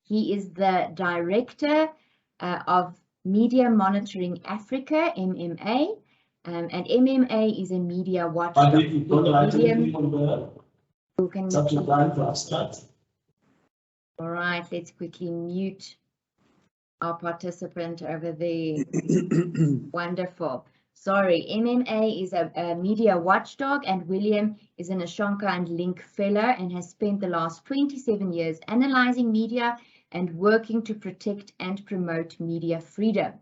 He is the Director of Media Monitoring Africa, MMA, and MMA is a media watchdog. All right, let's quickly mute our participant over there. Wonderful. Sorry, MMA is a media watchdog, and William is an Ashoka and Link Fellow and has spent the last 27 years analyzing media and working to protect and promote media freedom.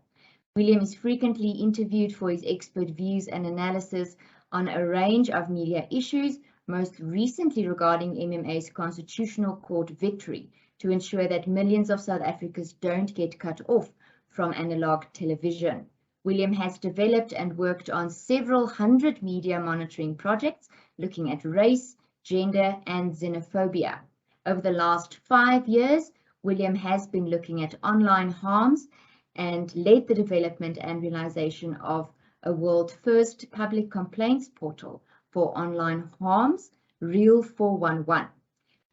William is frequently interviewed for his expert views and analysis on a range of media issues, most recently regarding MMA's Constitutional Court victory to ensure that millions of South Africans don't get cut off from analog television. William has developed and worked on several hundred media monitoring projects looking at race, gender, and xenophobia. Over the last 5 years, William has been looking at online harms and led the development and realization of a world-first public complaints portal for online harms, Real 411.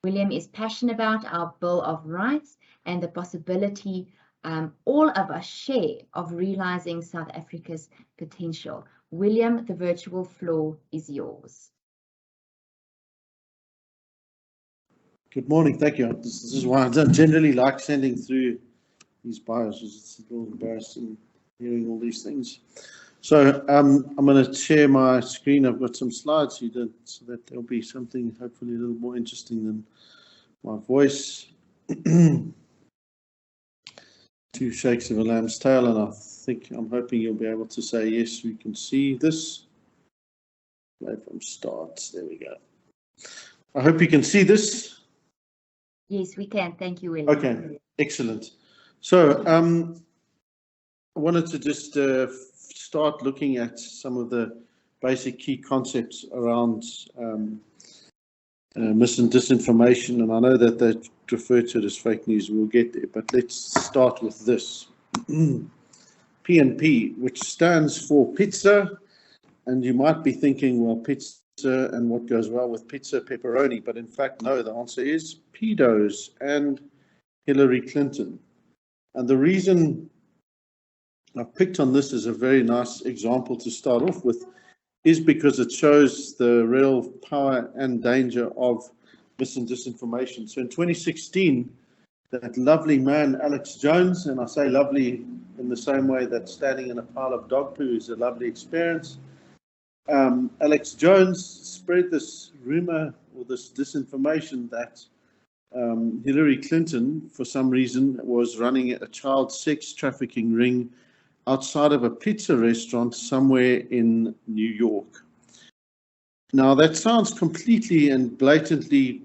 William is passionate about our Bill of Rights and the possibility all of us share of realizing South Africa's potential. William, the virtual floor is yours. Good morning, thank you. This is why I don't generally like sending through these bios. It's a little embarrassing hearing all these things. So I'm going to share my screen. I've got some slides here so that there'll be something hopefully a little more interesting than my voice. 2 shakes of a lamb's tail, and I'm hoping you'll be able to say yes, we can see this. Play from start. There we go. I hope you can see this. Yes, we can. Thank you, William. Okay, excellent. So I wanted to just start looking at some of the basic key concepts around mis and disinformation, and I know that they refer to it as fake news. We'll get there, but let's start with this. PNP, which stands for pizza, and you might be thinking, well, pizza and what goes well with pizza, pepperoni, but in fact, no, the answer is pedos and Hillary Clinton. And the reason I've picked on this as a very nice example to start off with is because it shows the real power and danger of mis and disinformation. So in 2016, that lovely man, Alex Jones, and I say lovely in the same way that standing in a pile of dog poo is a lovely experience, Alex Jones spread this rumor or this disinformation that Hillary Clinton, for some reason, was running a child sex trafficking ring outside of a pizza restaurant somewhere in New York. Now, that sounds completely and blatantly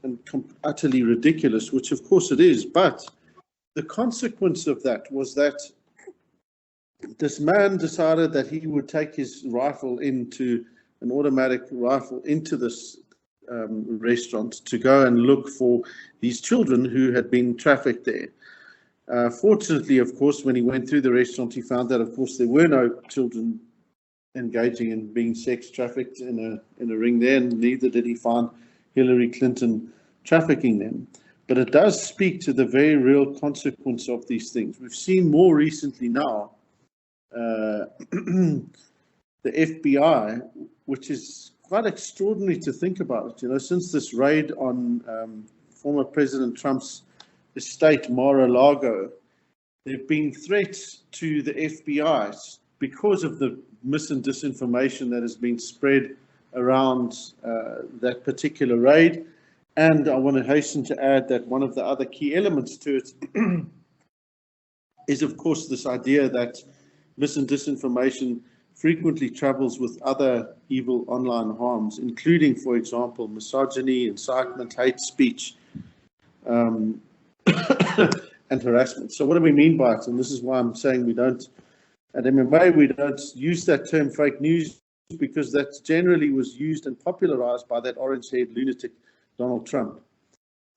and utterly ridiculous, which of course it is, but the consequence of that was that this man decided that he would take his rifle into an automatic rifle into this restaurant to go and look for these children who had been trafficked there. Fortunately, of course, when he went through the restaurant, he found that, of course, there were no children engaging in being sex trafficked in a ring there, and neither did he find Hillary Clinton trafficking them. But it does speak to the very real consequence of these things. We've seen more recently now the FBI, which is quite extraordinary to think about. You know, since this raid on former President Trump's estate, Mar-a-Lago, there have been threats to the FBI because of the mis and disinformation that has been spread around that particular raid. And I want to hasten to add that one of the other key elements to it is, of course, this idea that mis and disinformation frequently travels with other evil online harms, including, for example, misogyny, incitement, hate speech, and harassment. So what do we mean by it? And this is why I'm saying we don't, at MMA, we don't use that term fake news, because that generally was used and popularized by that orange-haired lunatic Donald Trump.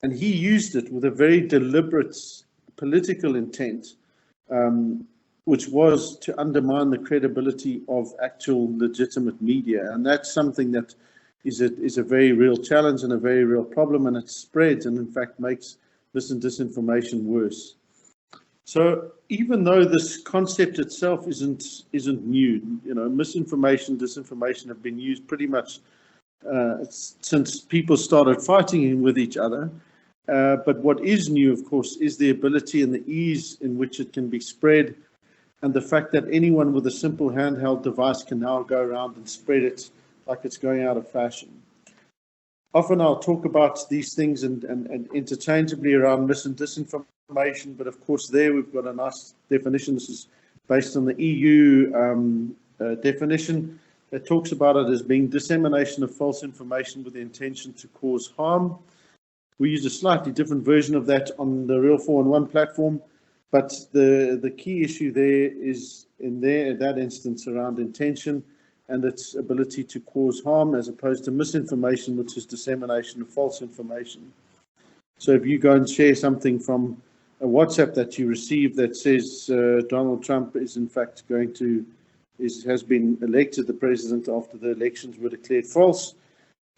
And he used it with a very deliberate political intent, which was to undermine the credibility of actual legitimate media. And that's something that is a very real challenge and a very real problem, and it spreads and in fact makes mis and disinformation worse. So even though this concept itself isn't new, you know, misinformation, disinformation have been used pretty much since people started fighting with each other. But what is new, of course, is the ability and the ease in which it can be spread, and the fact that anyone with a simple handheld device can now go around and spread it like it's going out of fashion. Often I'll talk about these things and interchangeably around mis and disinformation, but of course there we've got a nice definition. This is based on the EU definition that talks about it as being dissemination of false information with the intention to cause harm. We use a slightly different version of that on the Real 4-in-1 platform, but the key issue there is in that instance around intention and its ability to cause harm, as opposed to misinformation, which is dissemination of false information. So if you go and share something from a WhatsApp that you receive that says Donald Trump is in fact has been elected the president after the elections were declared false,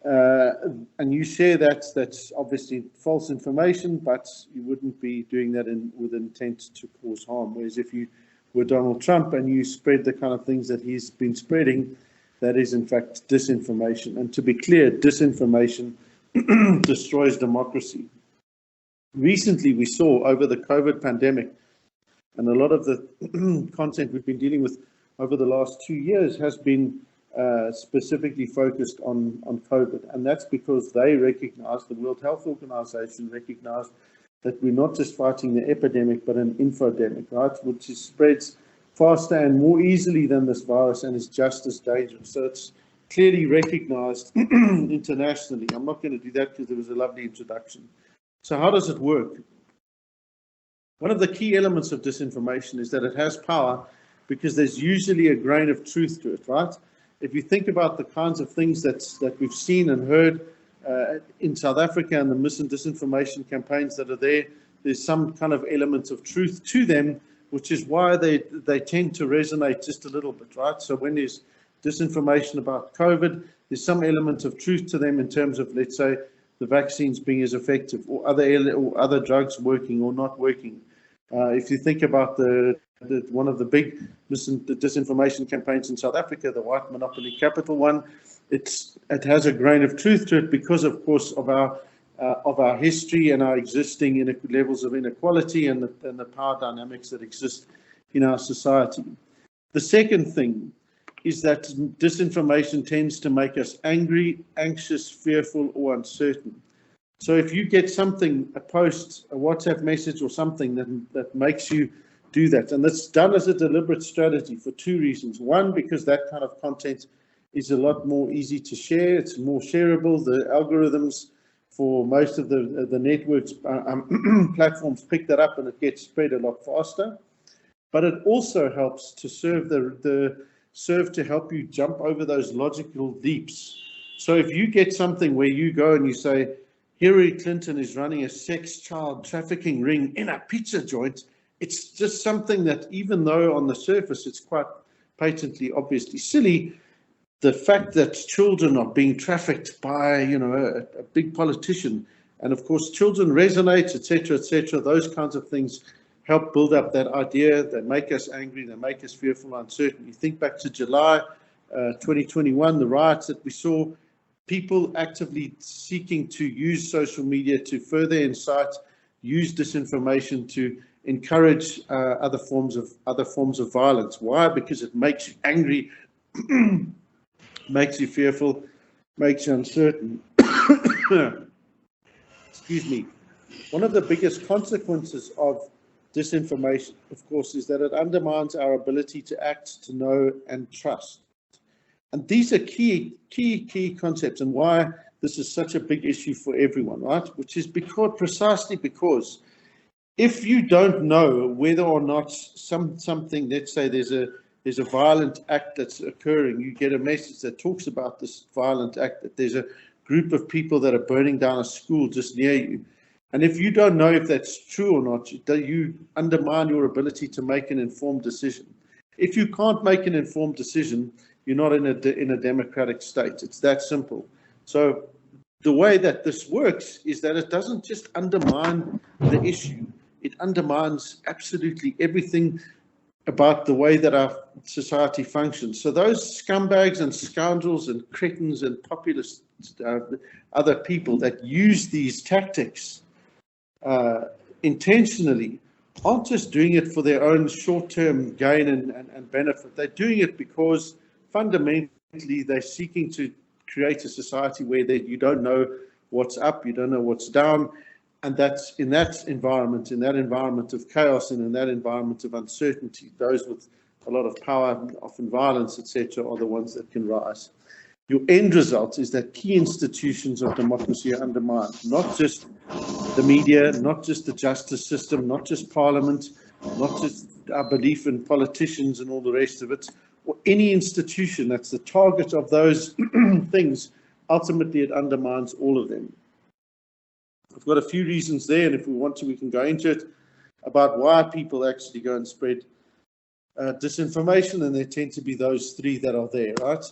and you share that, that's obviously false information, but you wouldn't be doing that with intent to cause harm. Whereas if you were Donald Trump and you spread the kind of things that he's been spreading, that is in fact disinformation. And to be clear, disinformation destroys democracy. Recently, we saw over the Covert Pandemic, and a lot of the content we've been dealing with over the last 2 years has been specifically focused on COVID. And that's because they recognized, the World Health Organization recognized, that we're not just fighting the epidemic, but an infodemic, right? Which spreads faster and more easily than this virus and is just as dangerous. So it's clearly recognized internationally. I'm not going to do that because there was a lovely introduction. So how does it work? One of the key elements of disinformation is that it has power because there's usually a grain of truth to it, right? If you think about the kinds of things that we've seen and heard in South Africa and the mis and disinformation campaigns that are there, there's some kind of element of truth to them, which is why they tend to resonate just a little bit, right? So when there's disinformation about COVID, there's some element of truth to them in terms of, let's say, the vaccines being as effective, or other drugs working or not working. If you think about one of the big disinformation campaigns in South Africa, the white monopoly capital one, it has a grain of truth to it because, of course, of our history and our existing levels of inequality and the power dynamics that exist in our society. The second thing is that disinformation tends to make us angry, anxious, fearful, or uncertain. So if you get something, a post, a WhatsApp message or something that makes you do that, and that's done as a deliberate strategy for two reasons. One, because that kind of content is a lot more easy to share. It's more shareable. The algorithms for most of the networks platforms pick that up and it gets spread a lot faster. But it also helps to serve to help you jump over those logical leaps. So if you get something where you go and you say, Hillary Clinton is running a sex child trafficking ring in a pizza joint, it's just something that, even though on the surface it's quite patently, obviously silly, the fact that children are being trafficked by, a big politician, and of course children resonate, etc., those kinds of things help build up that idea. They make us angry, they make us fearful, uncertain. You think back to July 2021, the riots that we saw, people actively seeking to use social media to further incite, use disinformation to encourage other forms of violence. Why? Because it makes you angry, makes you fearful, makes you uncertain. Excuse me. One of the biggest consequences of disinformation, of course, is that it undermines our ability to act, to know, and trust. And these are key concepts, and why this is such a big issue for everyone, right? Which is precisely because if you don't know whether or not something, let's say there's a violent act that's occurring, you get a message that talks about this violent act, that there's a group of people that are burning down a school just near you. And if you don't know if that's true or not, you undermine your ability to make an informed decision. If you can't make an informed decision, you're not in a democratic state. It's that simple. So the way that this works is that it doesn't just undermine the issue, it undermines absolutely everything about the way that our society functions. So those scumbags and scoundrels and cretins and populist other people that use these tactics intentionally aren't just doing it for their own short-term gain and benefit. They're doing it because fundamentally they're seeking to create a society where you don't know what's up, you don't know what's down, and that's in that environment of chaos and in that environment of uncertainty, those with a lot of power, often violence, etc., are the ones that can rise. Your end result is that key institutions of democracy are undermined, not just the media, not just the justice system, not just parliament, not just our belief in politicians and all the rest of it, or any institution that's the target of those things. Ultimately, it undermines all of them. I've got a few reasons there, and if we want to, we can go into it, about why people actually go and spread disinformation, and there tend to be those three that are there, right?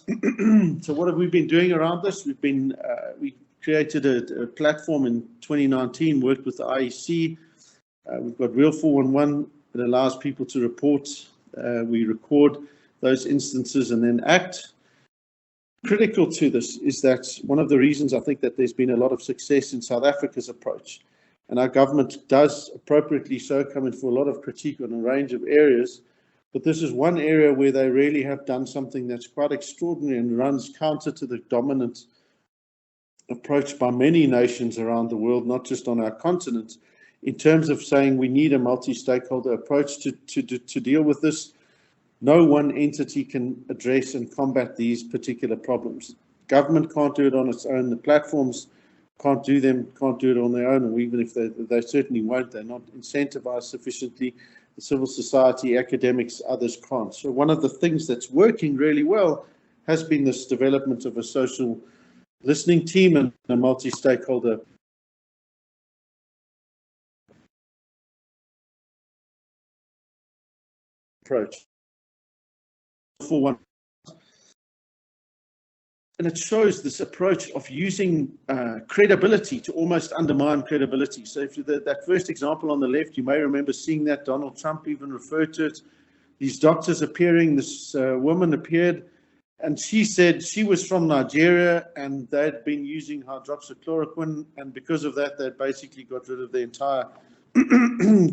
So what have we been doing around this? We created a platform in 2019, worked with the IEC. We've got Real 411 that allows people to report. We record those instances and then act. Critical to this is that one of the reasons I think that there's been a lot of success in South Africa's approach, and our government does appropriately so come in for a lot of critique on a range of areas, but this is one area where they really have done something that's quite extraordinary and runs counter to the dominant approach by many nations around the world, not just on our continent, in terms of saying we need a multi-stakeholder approach to deal with this. No one entity can address and combat these particular problems. Government can't do it on its own. The platforms can't do it on their own, or even if they certainly won't, they're not incentivized sufficiently. The civil society, academics, others can't. So one of the things that's working really well has been this development of a social listening team and a multi-stakeholder approach. For one, and it shows this approach of using credibility to almost undermine credibility. So if that first example on the left, you may remember seeing that Donald Trump even referred to it. These doctors appearing, this woman appeared, and she said she was from Nigeria and they'd been using hydroxychloroquine, and because of that, they'd basically got rid of the entire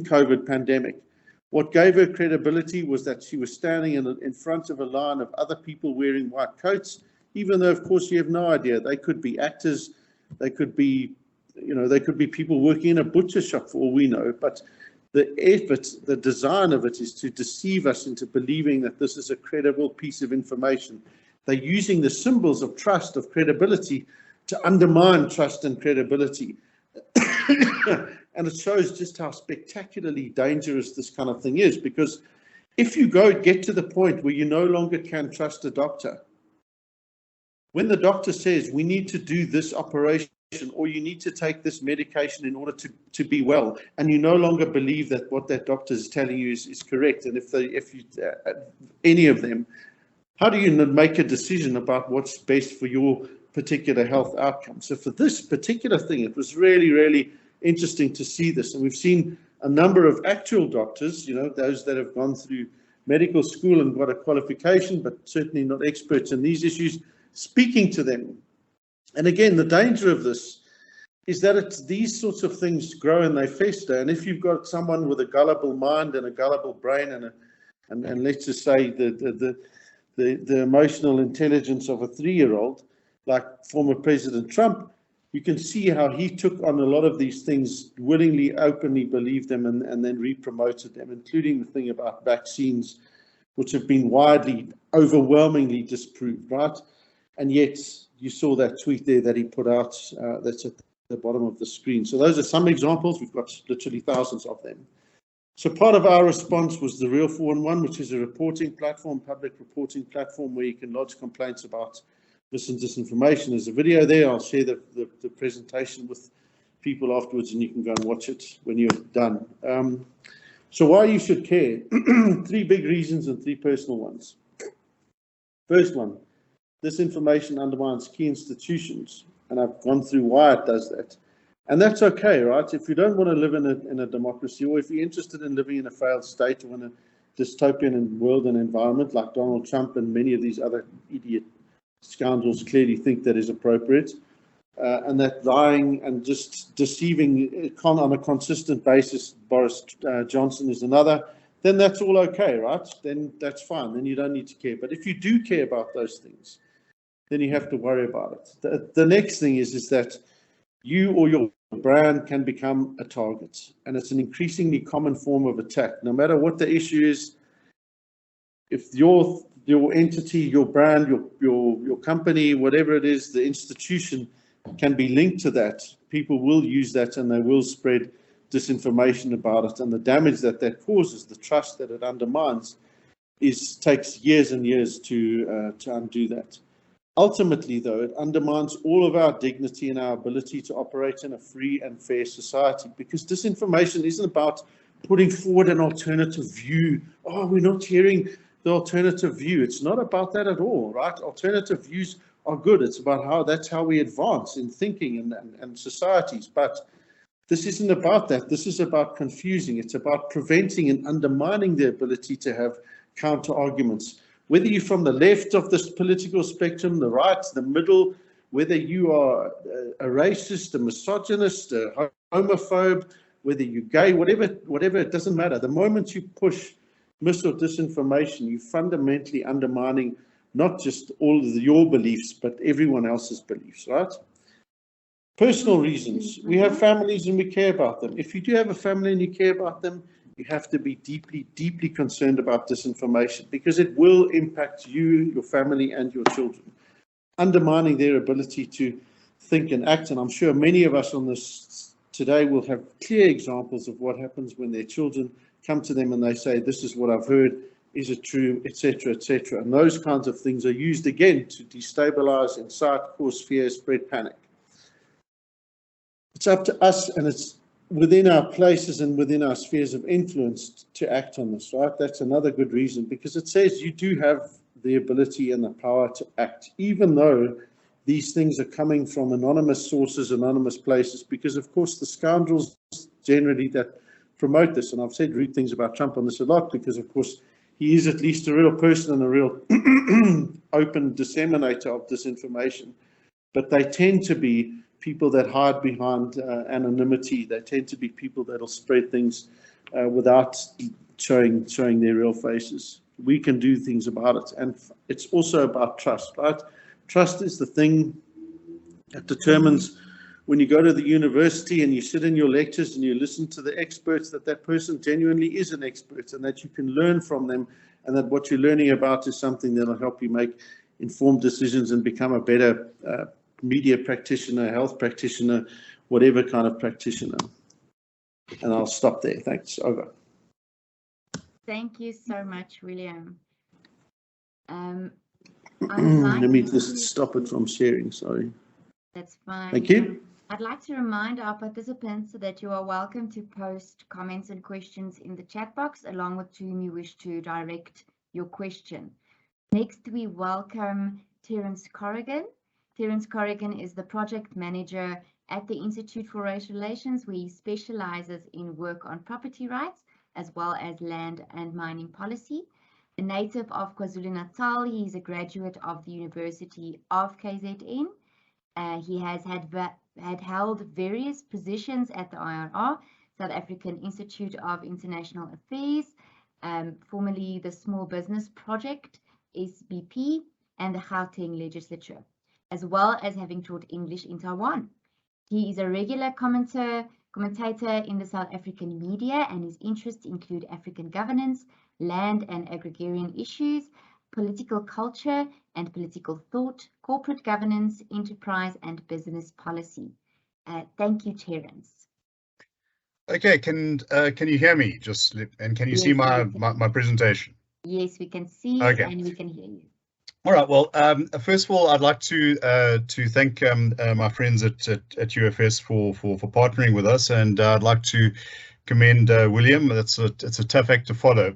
Covert pandemic. What gave her credibility was that she was standing in front of a line of other people wearing white coats, even though, of course, you have no idea. They could be actors, they could be, they could be people working in a butcher shop for all we know. But the effort, the design of it is to deceive us into believing that this is a credible piece of information. They're using the symbols of trust, of credibility, to undermine trust and credibility. And it shows just how spectacularly dangerous this kind of thing is, because if you get to the point where you no longer can trust a doctor, when the doctor says we need to do this operation or you need to take this medication in order to be well, and you no longer believe that what that doctor is telling you is correct, and if you any of them, how do you make a decision about what's best for your particular health outcome? So for this particular thing, it was really, really interesting to see this. And we've seen a number of actual doctors, those that have gone through medical school and got a qualification, but certainly not experts in these issues, speaking to them. And again, the danger of this is that these sorts of things grow and they fester. And if you've got someone with a gullible mind and a gullible brain and let's just say the emotional intelligence of a 3-year-old, like former President Trump, you can see how he took on a lot of these things, willingly, openly believed them, and then re-promoted them, including the thing about vaccines, which have been widely, overwhelmingly disproved, right? And yet you saw that tweet there that he put out, that's at the bottom of the screen. So those are some examples. We've got literally thousands of them. So part of our response was the Real 411, which is a reporting platform, public reporting platform, where you can lodge complaints about disinformation. There's a video there. I'll share the presentation with people afterwards, and you can go and watch it when you're done. So why you should care? 3 big reasons and 3 personal ones. First one, disinformation undermines key institutions. and I've gone through why it does that. And that's okay, right? If you don't want to live in a democracy, or if you're interested in living in a failed state or in a dystopian world and environment like Donald Trump and many of these other idiot scoundrels clearly think that is appropriate, and that lying and just deceiving on a consistent basis, Boris Johnson is another, then that's all okay, right? Then that's fine. Then you don't need to care. But if you do care about those things, then you have to worry about it. The next thing is that you or your brand can become a target, and it's an increasingly common form of attack. No matter what the issue is, if your entity, your brand, your company, whatever it is, the institution can be linked to that, people will use that and they will spread disinformation about it, and the damage that causes, the trust that it undermines, takes years and years to undo that. Ultimately, though, it undermines all of our dignity and our ability to operate in a free and fair society, because disinformation isn't about putting forward an alternative view. Oh, we're not hearing the alternative view. It's not about that at all, right? Alternative views are good. It's about that's how we advance in thinking and societies. But this isn't about that. This is about confusing. It's about preventing and undermining the ability to have counter arguments. Whether you're from the left of this political spectrum, the right, the middle, whether you are a racist, a misogynist, a homophobe, whether you're gay, whatever, it doesn't matter. The moment you push mis or disinformation, you're fundamentally undermining not just all of your beliefs, but everyone else's beliefs, right? Personal reasons. We have families and we care about them. If you do have a family and you care about them, you have to be deeply, deeply concerned about disinformation, because it will impact you, your family, and your children, undermining their ability to think and act. And I'm sure many of us on this today will have clear examples of what happens when their children come to them and they say, this is what I've heard, is it true, etc., etc. And those kinds of things are used again to destabilize, incite, cause fear, spread panic. It's up to us, and it's within our places and within our spheres of influence to act on this, right? That's another good reason, because it says you do have the ability and the power to act, even though these things are coming from anonymous sources, anonymous places, because of course the scoundrels generally that promote this, and I've said rude things about Trump on this a lot, because of course he is at least a real person and a real open disseminator of disinformation, but they tend to be people that hide behind anonymity. They tend to be people that'll spread things without showing their real faces. We can do things about it, and it's also about trust, right? Trust is the thing that determines, when you go to the university and you sit in your lectures and you listen to the experts, that person genuinely is an expert, and that you can learn from them, and that what you're learning about is something that'll help you make informed decisions and become a better media practitioner, health practitioner, whatever kind of practitioner. And I'll stop there. Thanks. Over. Thank you so much, William. Let me just stop it from sharing. Sorry. That's fine. Thank you. I'd like to remind our participants that you are welcome to post comments and questions in the chat box, along with to whom you wish to direct your question. Next, we welcome Terence Corrigan. Terence Corrigan is the project manager at the Institute for Race Relations, where he specializes in work on property rights, as well as land and mining policy. A native of KwaZulu-Natal, he is a graduate of the University of KZN. He has held various positions at the IRR, South African Institute of International Affairs, formerly the Small Business Project, SBP, and the Gauteng Legislature, as well as having taught English in Taiwan. He is a regular commentator in the South African media, and his interests include African governance, land and agrarian issues, political culture and political thought, corporate governance, enterprise and business policy. Thank you, Terence. Okay, can you hear me? And can you see my presentation? Yes, we can see and we can hear you. All right. Well, first of all, I'd like to thank my friends at UFS for partnering with us, and I'd like to commend William. It's a tough act to follow.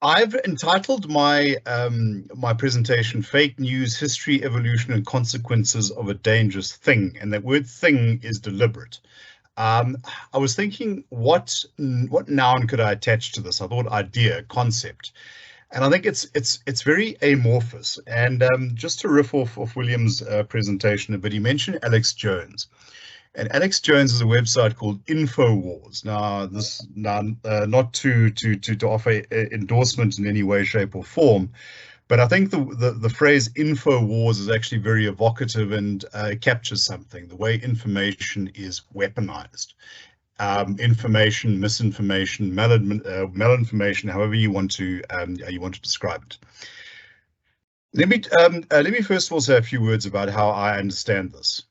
I've entitled my my presentation "Fake News: History, Evolution, and Consequences of a Dangerous Thing," and that word "thing" is deliberate. I was thinking, what noun could I attach to this? I thought idea, concept, and I think it's very amorphous. And just to riff off William's presentation a bit, he mentioned Alex Jones. And Alex Jones has a website called InfoWars. Now, not to offer endorsement in any way, shape, or form, but I think the phrase InfoWars is actually very evocative and captures something. The way information is weaponized, information, misinformation, malinformation, however you want to describe it. Let me first of all say a few words about how I understand this.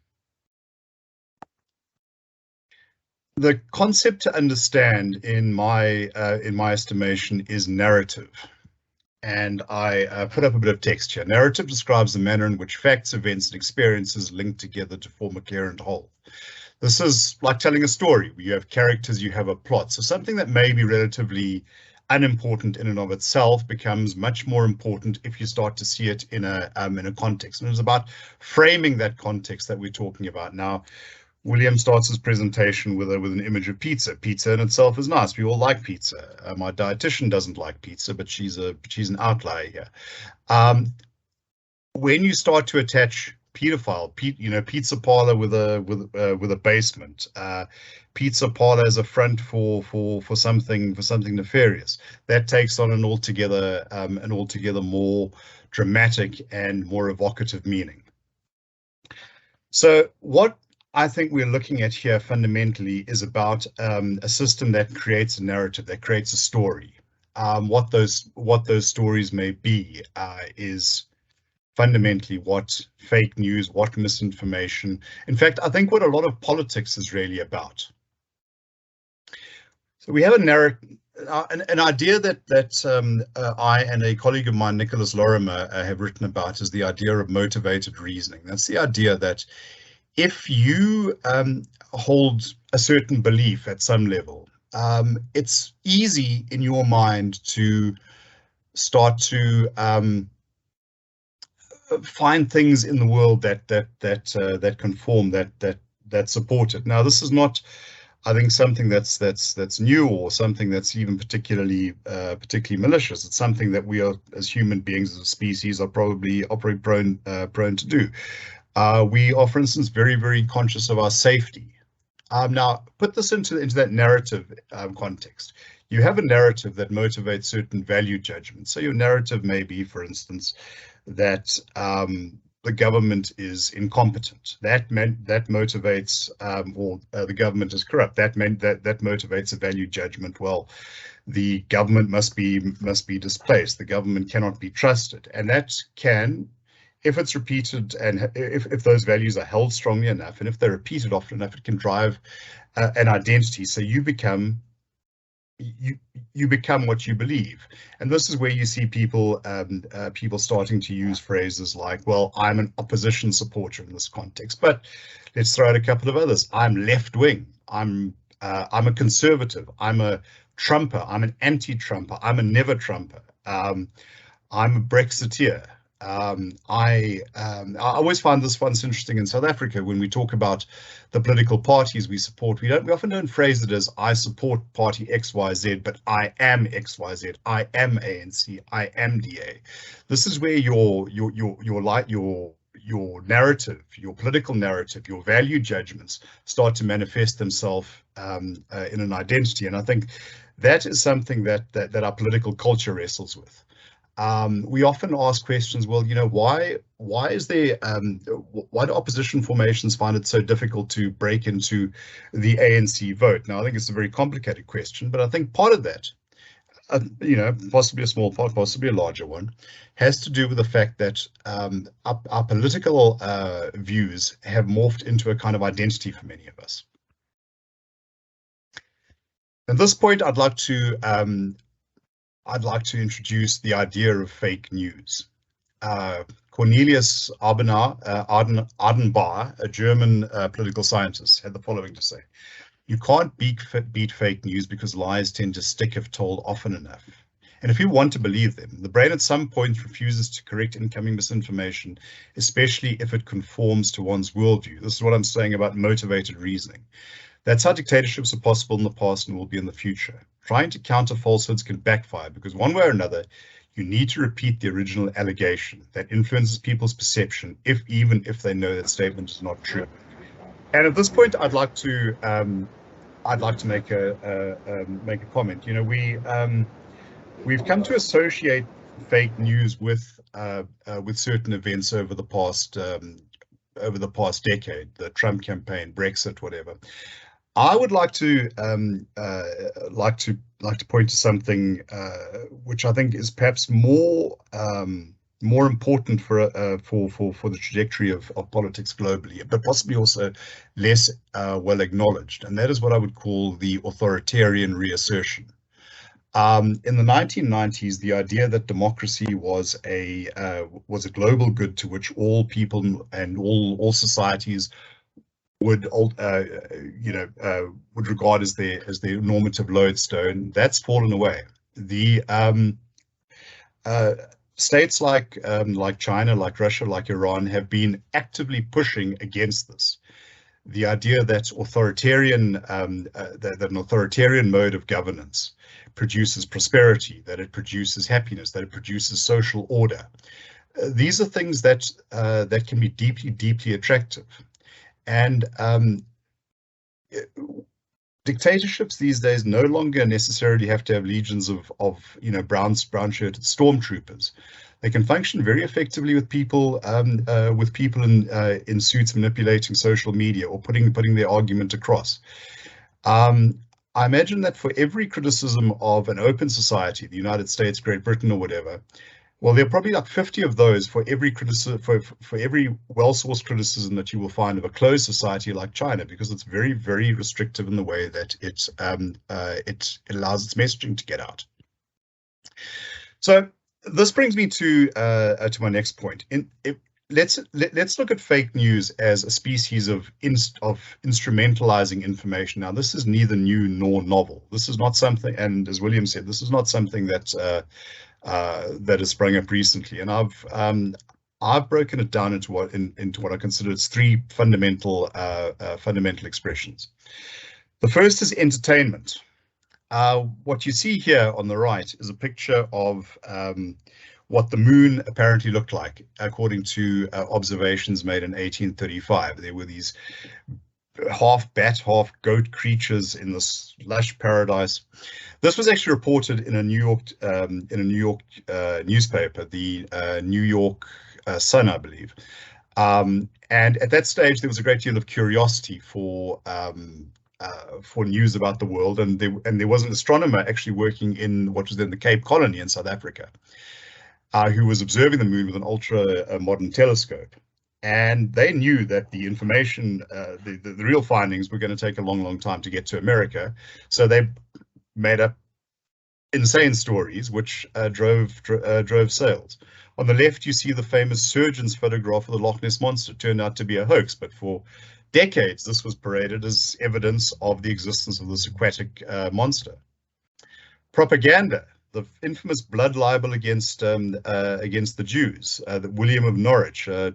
The concept to understand, in my estimation, is narrative. And I put up a bit of text here. Narrative describes the manner in which facts, events, and experiences link together to form a coherent whole. This is like telling a story where you have characters, you have a plot. So something that may be relatively unimportant in and of itself becomes much more important if you start to see it in a context. And it's about framing that context that we're talking about now. William starts his presentation with an image of pizza. Pizza in itself is nice. We all like pizza. My dietitian doesn't like pizza, but she's an outlier here. When you start to attach pedophile, pizza parlor with a basement, pizza parlor as a front for something nefarious, that takes on an altogether more dramatic and more evocative meaning. So what I think we're looking at here fundamentally is about a system that creates a narrative, that creates a story. What those stories may be is fundamentally what fake news, what misinformation. In fact, I think what a lot of politics is really about. So we have a narrative, an idea that I and a colleague of mine, Nicholas Lorimer, have written about, is the idea of motivated reasoning. That's the idea that if you hold a certain belief at some level, it's easy in your mind to start to find things in the world that conform, that support it. Now, this is not, I think, something that's new or something that's even particularly malicious. It's something that we are, as human beings, as a species, are probably prone to do. We are, for instance, very, very conscious of our safety. Now, put this into that narrative context. You have a narrative that motivates certain value judgments. So your narrative may be, for instance, that the government is incompetent. That motivates, or the government is corrupt. That motivates a value judgment. Well, the government must be displaced. The government cannot be trusted, and that can, if it's repeated, and if those values are held strongly enough, and if they're repeated often enough, it can drive an identity. So you become what you believe. And this is where you see people starting to use phrases like, well, I'm an opposition supporter in this context, but let's throw out a couple of others. I'm left-wing. I'm a conservative. I'm a Trumper. I'm an anti-Trumper. I'm a never-Trumper. I'm a Brexiteer. I always find this once interesting in South Africa when we talk about the political parties we support. We often don't phrase it as I support party XYZ, but I am XYZ. I am ANC. I am DA. This is where your narrative, your political narrative, your value judgments start to manifest themselves in an identity, and I think that is something that our political culture wrestles with. We often ask questions, well, why is there, why do opposition formations find it so difficult to break into the ANC vote? Now, I think it's a very complicated question, but I think part of that, possibly a small part, possibly a larger one, has to do with the fact that our political views have morphed into a kind of identity for many of us. At this point, I'd like to introduce the idea of fake news. Cornelius Adenauer, a German political scientist, had the following to say: "You can't beat fake news because lies tend to stick if told often enough. And if you want to believe them, the brain at some point refuses to correct incoming misinformation, especially if it conforms to one's worldview. This is what I'm saying about motivated reasoning. That's how dictatorships are possible in the past and will be in the future. Trying to counter falsehoods can backfire because one way or another, you need to repeat the original allegation that influences people's perception, even if they know that statement is not true. And at this point, I'd like to make a comment. You know, we've come to associate fake news with certain events over the past decade, the Trump campaign, Brexit, whatever. I would like to point to something which I think is perhaps more important for the trajectory of politics globally, but possibly also less well acknowledged, and that is what I would call the authoritarian reassertion. In the 1990s, the idea that democracy was a global good to which all people and all societies would regard as their normative lodestone, that's fallen away. The states like China, like Russia, like Iran have been actively pushing against this. The idea that an authoritarian mode of governance produces prosperity, that it produces happiness, that it produces social order. These are things that can be deeply, deeply attractive. And dictatorships these days no longer necessarily have to have legions of brown-shirted stormtroopers. They can function very effectively with people in suits manipulating social media or putting their argument across. I imagine that for every criticism of an open society, the United States, Great Britain, or whatever, well, there are probably like 50 of those for every well-sourced criticism that you will find of a closed society like China, because it's very, very restrictive in the way that it allows its messaging to get out. So this brings me to my next point. Let's look at fake news as a species of instrumentalizing information. Now, this is neither new nor novel. This is not something, and as William said, this is not something that has sprung up recently. And I've broken it down into what I consider its three fundamental expressions. The first is entertainment. What you see here on the right is a picture of what the moon apparently looked like, according to observations made in 1835. There were these half bat, half goat creatures in this lush paradise. This was actually reported in a New York newspaper, the New York Sun, I believe. And at that stage, there was a great deal of curiosity for news about the world, and there was an astronomer actually working in what was then the Cape Colony in South Africa, who was observing the moon with an ultra modern telescope. And they knew that the information, the real findings, were going to take a long, long time to get to America. So they made up insane stories, which drove sales. On the left, you see the famous surgeon's photograph of the Loch Ness Monster. It turned out to be a hoax, but for decades, this was paraded as evidence of the existence of this aquatic monster. Propaganda. The infamous blood libel against the Jews, that William of Norwich, a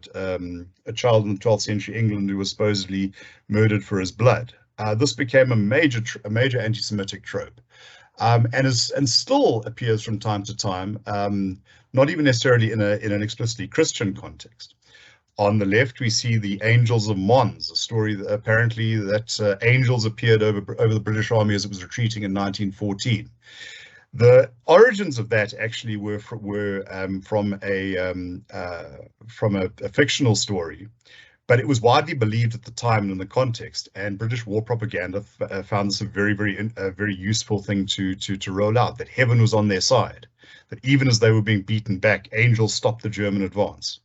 child in 12th century England who was supposedly murdered for his blood. This became a major anti-Semitic trope, and still appears from time to time, not even necessarily in an explicitly Christian context. On the left, we see the Angels of Mons, a story that apparently angels appeared over the British Army as it was retreating in 1914. The origins of that actually were from a fictional story, but it was widely believed at the time and in the context. And British war propaganda found this a very useful thing to roll out. That heaven was on their side. That even as they were being beaten back, angels stopped the German advance.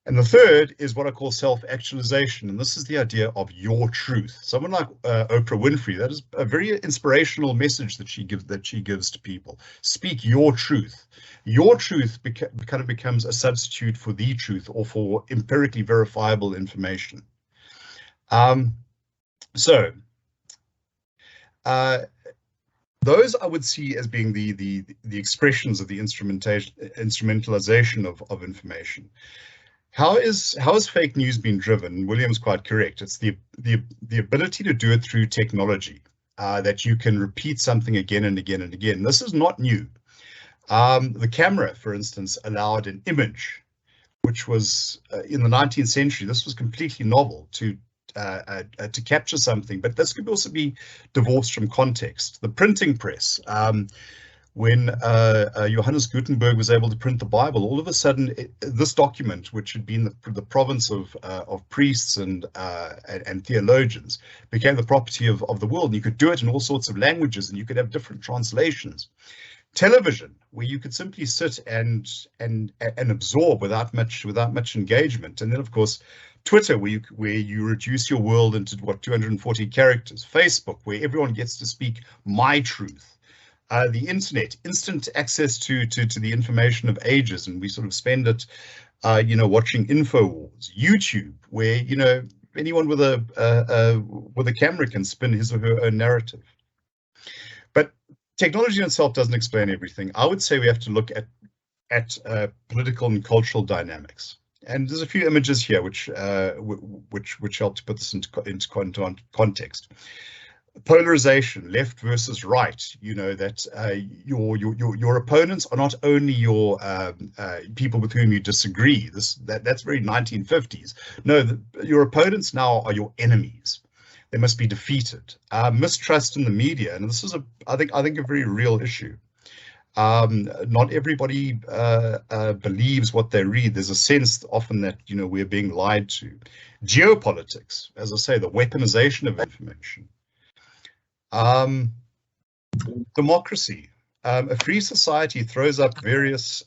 And the third is what I call self-actualization, and this is the idea of your truth. Someone like Oprah Winfrey, that is a very inspirational message that she gives to people. Speak your truth. Your truth kind of becomes a substitute for the truth or for empirically verifiable information. those I would see as being the expressions of the instrumentalization of information. How is fake news being driven? William's quite correct. It's the ability to do it through technology, that you can repeat something again and again and again. This is not new. The camera, for instance, allowed an image, which was in the 19th century. This was completely novel to capture something, but this could also be divorced from context. The printing press, when Johannes Gutenberg was able to print the Bible, all of a sudden this document, which had been the province of priests and theologians, became the property of the world. And you could do it in all sorts of languages, and you could have different translations. Television, where you could simply sit and absorb without much engagement, and then of course Twitter, where you reduce your world into 240 characters. Facebook, where everyone gets to speak my truth. The internet, instant access to the information of ages, and we sort of spend it, watching InfoWars. YouTube, where anyone with a camera can spin his or her own narrative. But technology in itself doesn't explain everything. I would say we have to look at political and cultural dynamics. And there's a few images here which help to put this into context. Polarization, left versus right. That your opponents are not only your people with whom you disagree. That's very 1950s. No, your opponents now are your enemies. They must be defeated. Mistrust in the media, and this is I think a very real issue. Not everybody believes what they read. There's a sense often that we're being lied to. Geopolitics, as I say, the weaponization of information. Democracy. A free society throws up various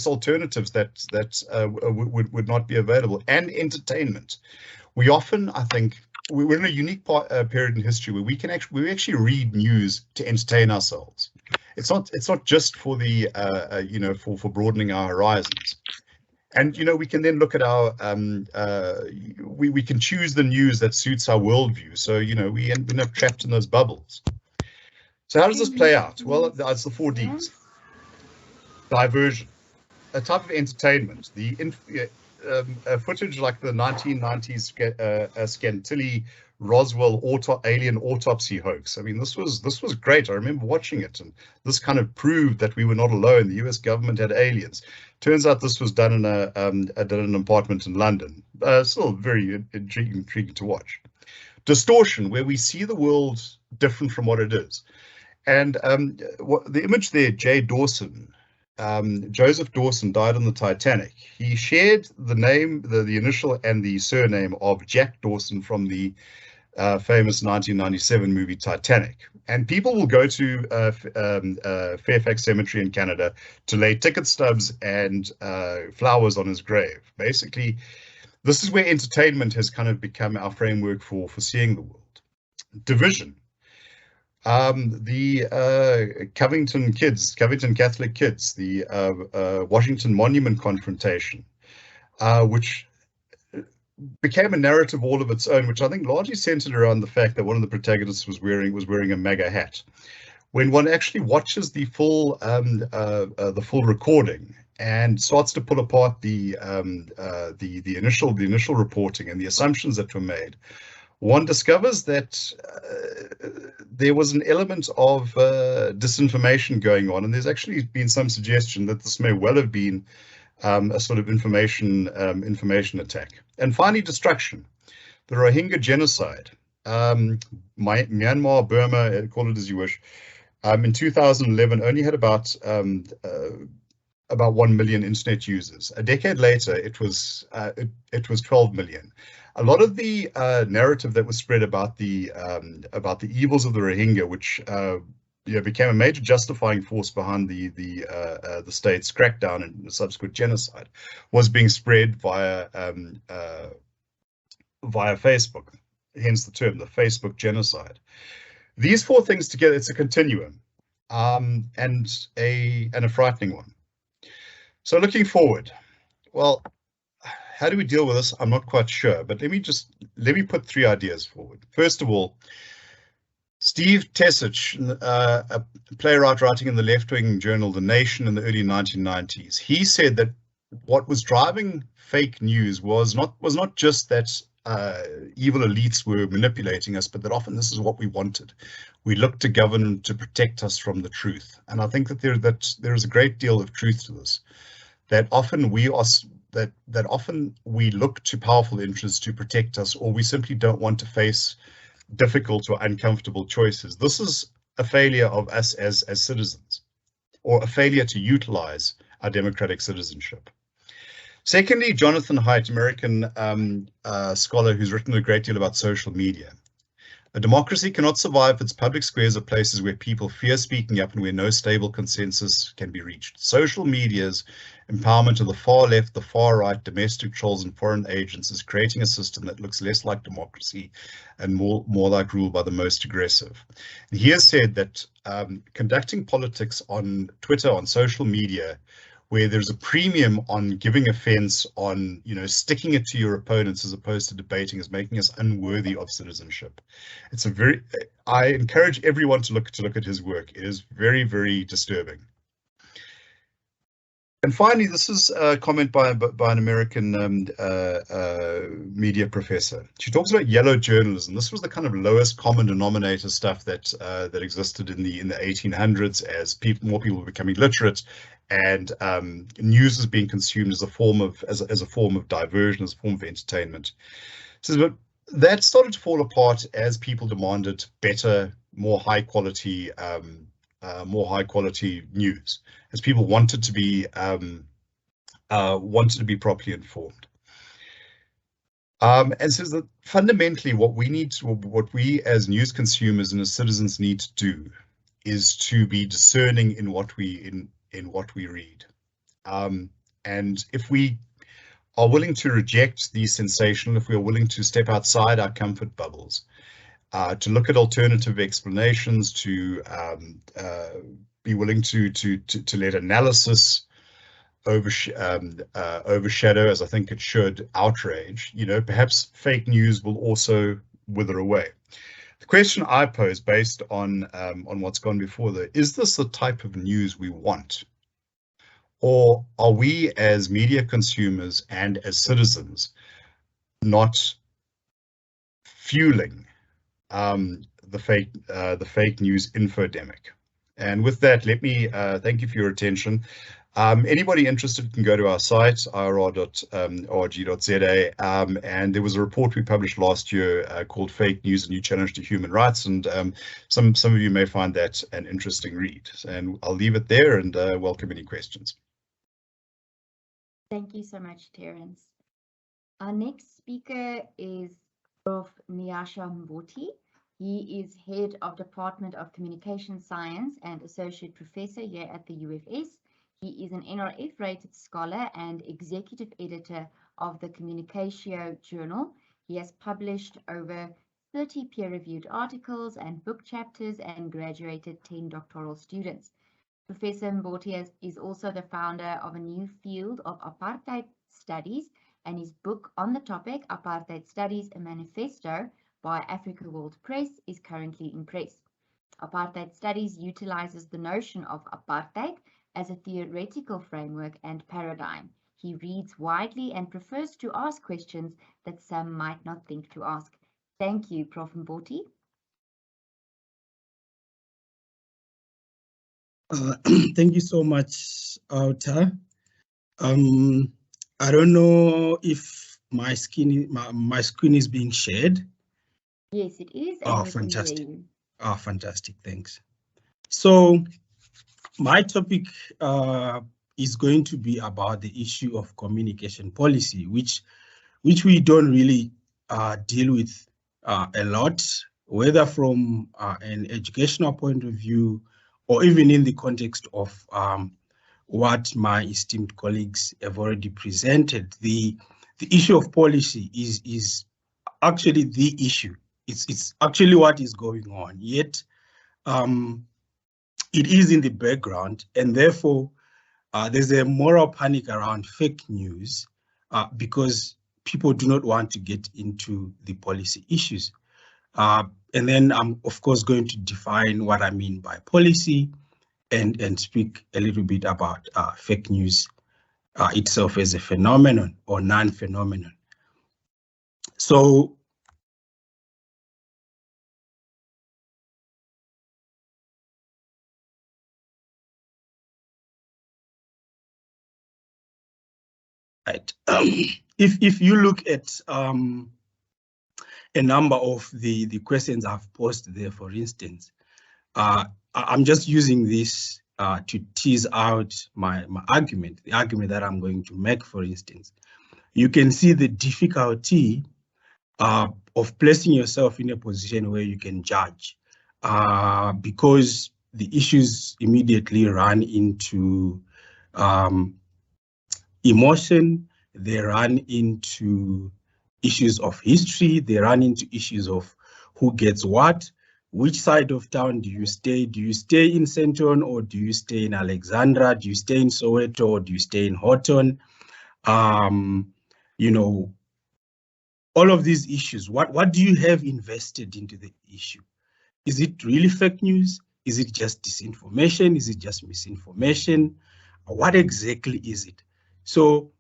alternatives that would not be available, and entertainment. We often, I think, we're in a unique period in history where we actually read news to entertain ourselves. It's not just for the for broadening our horizons. And we can then look at our we can choose the news that suits our worldview. So we end up trapped in those bubbles. So how does this play out? Well, it's the 4 Ds. Diversion, a type of entertainment. The footage like the 1990s Scantilli Roswell alien autopsy hoax. I mean, this was great. I remember watching it, and this kind of proved that we were not alone. The US government had aliens. Turns out this was done in an apartment in London. Still very intriguing to watch. Distortion, where we see the world different from what it is. And the image there, Jay Dawson, Joseph Dawson died on the Titanic. He shared the name, the initial and the surname of Jack Dawson from the famous 1997 movie Titanic. And people will go to Fairfax Cemetery in Canada to lay ticket stubs and flowers on his grave. Basically, this is where entertainment has kind of become our framework for seeing the world. Division. The Covington Catholic kids, the Washington Monument confrontation, which became a narrative all of its own, which I think largely centered around the fact that one of the protagonists was wearing a MAGA hat. When one actually watches the full recording and starts to pull apart the initial reporting and the assumptions that were made, one discovers that there was an element of disinformation going on, and there's actually been some suggestion that this may well have been a sort of information attack. And finally, destruction. The Rohingya Genocide. Myanmar, Burma, call it as you wish. In 2011, only had about 1 million internet users. A decade later, it was 12 million. A lot of the narrative that was spread about the evils of the Rohingya, which became a major justifying force behind the state's crackdown and the subsequent genocide, was being spread via Facebook. Hence the term, the Facebook genocide. These 4 things together, it's a continuum, and a frightening one. So looking forward, well, how do we deal with this? I'm not quite sure, but let me put 3 ideas forward. First of all, Steve Tessich, a playwright writing in the left-wing journal The Nation in the early 1990s, he said that what was driving fake news was not just that evil elites were manipulating us, but that often this is what we wanted. We looked to government to protect us from the truth, and I think that there is a great deal of truth to this. That often we look to powerful interests to protect us, or we simply don't want to face difficult or uncomfortable choices. This is a failure of us as citizens, or a failure to utilize our democratic citizenship. Secondly, Jonathan Haidt, American scholar who's written a great deal about social media. A democracy cannot survive if its public squares are places where people fear speaking up and where no stable consensus can be reached. Social media's empowerment of the far left, the far right, domestic trolls and foreign agents is creating a system that looks less like democracy and more like rule by the most aggressive. And he has said that conducting politics on Twitter, on social media, where there's a premium on giving offense, on sticking it to your opponents as opposed to debating, is making us unworthy of citizenship. It's I encourage everyone to look at his work. It is very, very disturbing. And finally, this is a comment by an American media professor. She talks about yellow journalism. This was the kind of lowest common denominator stuff that existed in the 1800s, as more people were becoming literate, and news is being consumed as a form of diversion, as a form of entertainment. So, but that started to fall apart as people demanded better, more high quality news, as people wanted to be properly informed. And says that fundamentally what we as news consumers and as citizens need to do is to be discerning in what we read. And if we are willing to reject the sensational, if we are willing to step outside our comfort bubbles, to look at alternative explanations, to be willing to let analysis overshadow, as I think it should, outrage, perhaps fake news will also wither away. The question I pose, based on what's gone before, though, is this the type of news we want? Or are we as media consumers and as citizens not fueling the fake news infodemic? And with that, let me thank you for your attention. Anybody interested can go to our site, irr.org.za, and there was a report we published last year called Fake News, a New Challenge to Human Rights, and some of you may find that an interesting read. And I'll leave it there and welcome any questions. Thank you so much, Terence. Our next speaker is Prof. Nyasha Mboti. He is Head of Department of Communication Science and Associate Professor here at the UFS. He is an NRF-rated scholar and Executive Editor of the Communicatio Journal. He has published over 30 peer-reviewed articles and book chapters and graduated 10 doctoral students. Professor Mboti is also the founder of a new field of apartheid studies, and his book on the topic, Apartheid Studies, a Manifesto by Africa World Press, is currently in press. Apartheid Studies utilizes the notion of apartheid as a theoretical framework and paradigm. He reads widely and prefers to ask questions that some might not think to ask. Thank you, Prof. Mboti. Thank you so much, Auta. I don't know if my screen is being shared. Yes, it is. Oh, fantastic. Oh, fantastic. Thanks. So my topic is going to be about the issue of communication policy, which we don't really deal with a lot, whether from an educational point of view or even in the context of what my esteemed colleagues have already presented. The issue of policy is actually the issue. It's actually what is going on, yet it is in the background, and therefore there's a moral panic around fake news because people do not want to get into the policy issues. And then I'm, of course, going to define what I mean by policy and speak a little bit about fake news itself as a phenomenon or non-phenomenon. So, right. If you look at a number of the questions I've posed there, for instance, I'm just using this to tease out my argument, the argument that I'm going to make, for instance. You can see the difficulty of placing yourself in a position where you can judge, because the issues immediately run into emotion, they run into issues of history, they run into issues of who gets what, which side of town do you stay? Do you stay in Centron or do you stay in Alexandra? Do you stay in Soweto or do you stay in Houghton? You know, all of these issues, what do you have invested into the issue? Is it really fake news? Is it just disinformation? Is it just misinformation? What exactly is it? So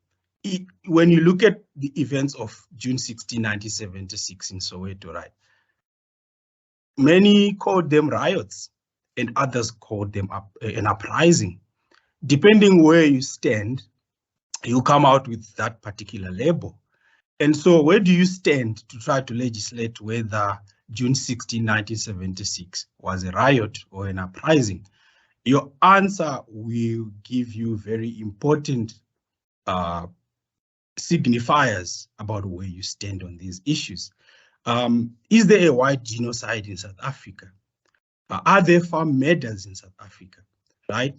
when you look at the events of June 16, 1976 in Soweto, right? Many called them riots and others called them an uprising. Depending where you stand, you come out with that particular label. And so where do you stand to try to legislate whether June 16, 1976 was a riot or an uprising? Your answer will give you very important signifiers about where you stand on these issues. Is there a white genocide in South Africa? Are there farm murders in South Africa, right?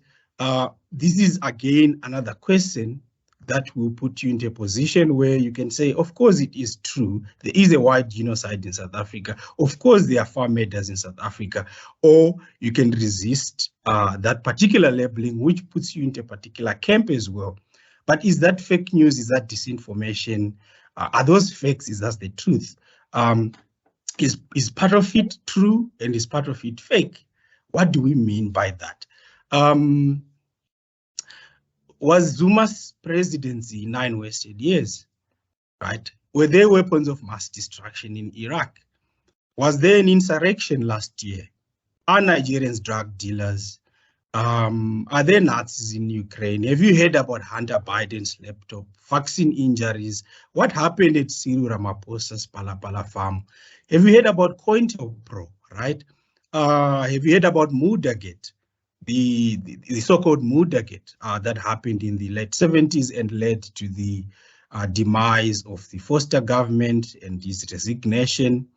This is, again, another question that will put you into a position where you can say, of course, it is true. There is a white genocide in South Africa. Of course, there are farm murders in South Africa. Or you can resist that particular labeling, which puts you into a particular camp as well. But is that fake news? Is that disinformation? Are those fakes? Is that the truth? Is part of it true and is part of it fake? What do we mean by that? Was Zuma's presidency 9 wasted years, right? Were there weapons of mass destruction in Iraq? Was there an insurrection last year? Are Nigerians drug dealers? Are there Nazis in Ukraine? Have you heard about Hunter Biden's laptop, vaccine injuries? What happened at Cyril Ramaphosa's Palapala farm? Have you heard about COINTELPRO, right? Have you heard about Mudagate, the so-called Mudagate that happened in the late 70s and led to the demise of the Foster government and his resignation?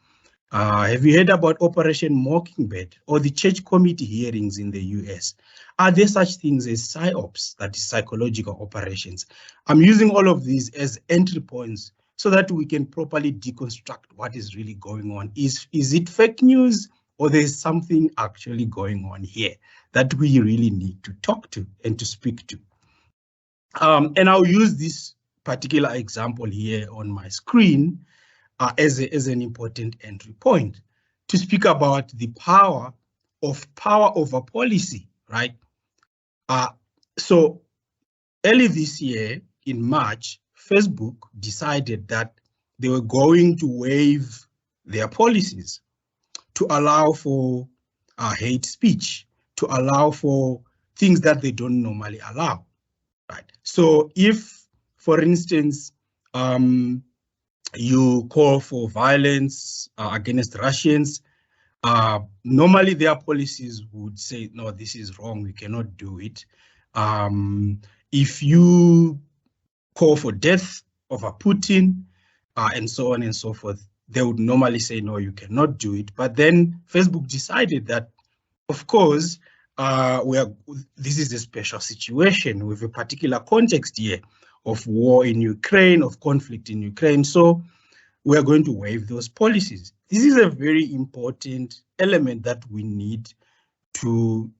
Have you heard about Operation Mockingbird or the church committee hearings in the US? Are there such things as PSYOPs, that is psychological operations? I'm using all of these as entry points so that we can properly deconstruct what is really going on. Is it fake news or there's something actually going on here that we really need to talk to and to speak to? And I'll use this particular example here on my screen as an important entry point to speak about the power over policy, right? So early this year, in March, Facebook decided that they were going to waive their policies to allow for hate speech, to allow for things that they don't normally allow, right? So if, for instance, you call for violence against Russians, normally their policies would say, no, this is wrong, we cannot do it. If you call for death of a Putin and so on and so forth, they would normally say, no, you cannot do it. But then Facebook decided that, of course, this is a special situation with a particular context here of war in Ukraine, of conflict in Ukraine. So we are going to waive those policies. This is a very important element that we need to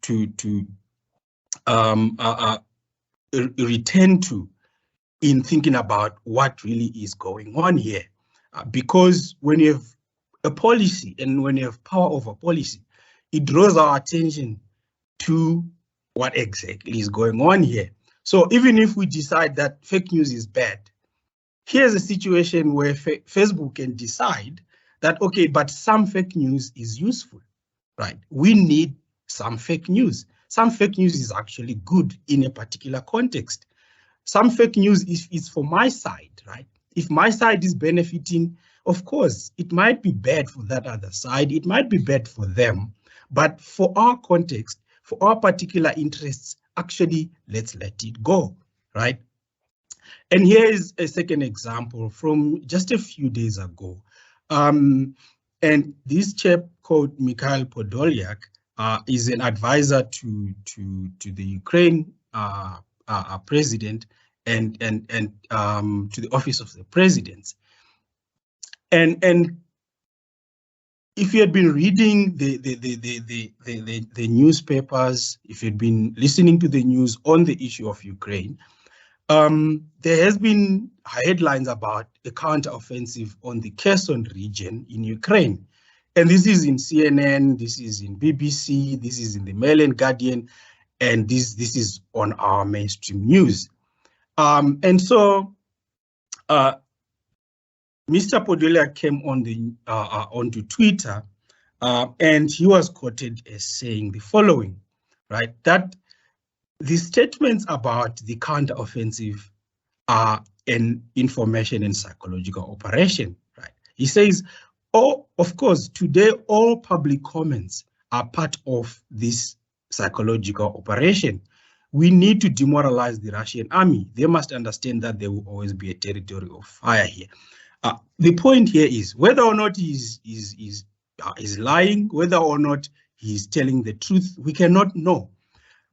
return to in thinking about what really is going on here. Because when you have a policy, and when you have power over policy, it draws our attention to what exactly is going on here. So even if we decide that fake news is bad, here's a situation where Facebook can decide that, okay, but some fake news is useful, right? We need some fake news. Some fake news is actually good in a particular context. Some fake news is for my side, right? If my side is benefiting, of course, it might be bad for that other side. It might be bad for them. But for our context, for our particular interests, actually, let's let it go, right? And here is a second example from just a few days ago. And this chap called Mikhail Podolyak is an advisor to the Ukraine president and to the office of the president. And if you had been reading the newspapers, if you'd been listening to the news on the issue of Ukraine, there has been headlines about the counteroffensive on the Kherson region in Ukraine. And this is in CNN, this is in BBC, this is in the Mail and Guardian, and this is on our mainstream news. And so Mr. Podolyak came on the onto Twitter, and he was quoted as saying the following, right? That the statements about the counteroffensive are an information and psychological operation, right? He says, oh, of course, today all public comments are part of this psychological operation. We need to demoralize the Russian army. They must understand that there will always be a territory of fire here. The point here is whether or not he's lying, whether or not he's telling the truth, we cannot know.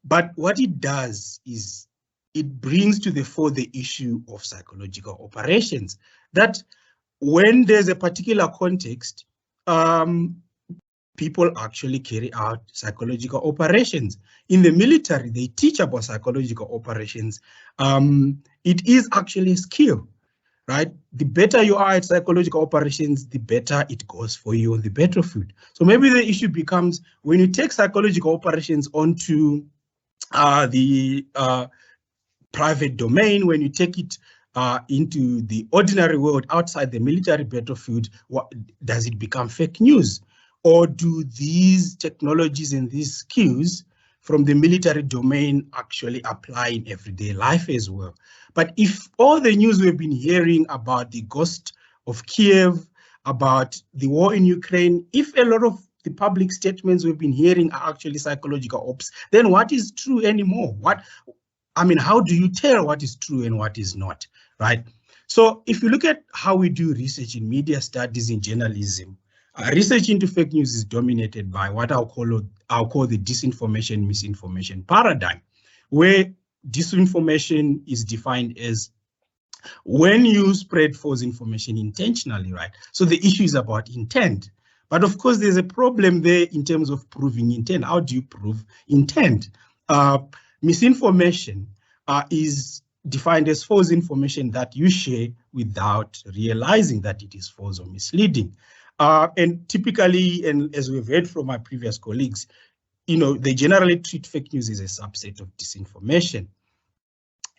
But what it does is it brings to the fore the issue of psychological operations, that when there's a particular context, people actually carry out psychological operations. In the military, they teach about psychological operations. It is actually a skill, right? The better you are at psychological operations, the better it goes for you on the battlefield. So maybe the issue becomes when you take psychological operations onto the private domain, when you take it into the ordinary world outside the military battlefield, does it become fake news? Or do these technologies and these skills from the military domain actually apply in everyday life as well? But if all the news we've been hearing about the ghost of Kiev, about the war in Ukraine, if a lot of the public statements we've been hearing are actually psychological ops, then what is true anymore? How do you tell what is true and what is not, right? So if you look at how we do research in media studies, in journalism, research into fake news is dominated by what I'll call the disinformation, misinformation paradigm, where disinformation is defined as when you spread false information intentionally, right? So the issue is about intent. But of course, there's a problem there in terms of proving intent. How do you prove intent? Misinformation is defined as false information that you share without realizing that it is false or misleading. And typically, and as we've heard from my previous colleagues, they generally treat fake news as a subset of disinformation.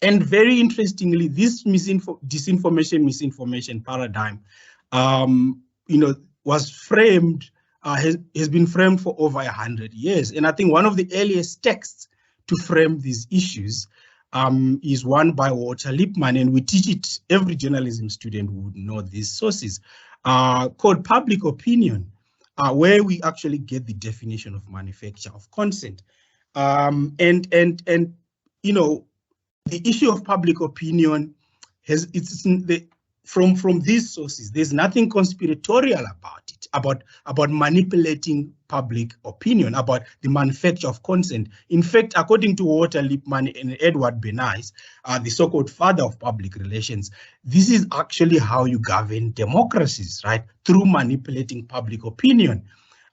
And very interestingly, this disinformation, misinformation paradigm, was framed, has been framed for over 100 years. And I think one of the earliest texts to frame these issues is one by Walter Lippmann, and we teach it, every journalism student would know these sources, called Public Opinion, where we actually get the definition of manufacture of consent. The issue of public opinion from these sources, there's nothing conspiratorial about it, about manipulating public opinion, about the manufacture of consent. In fact, according to Walter Lippmann and Edward Bernays, the so-called father of public relations, this is actually how you govern democracies, right? Through manipulating public opinion.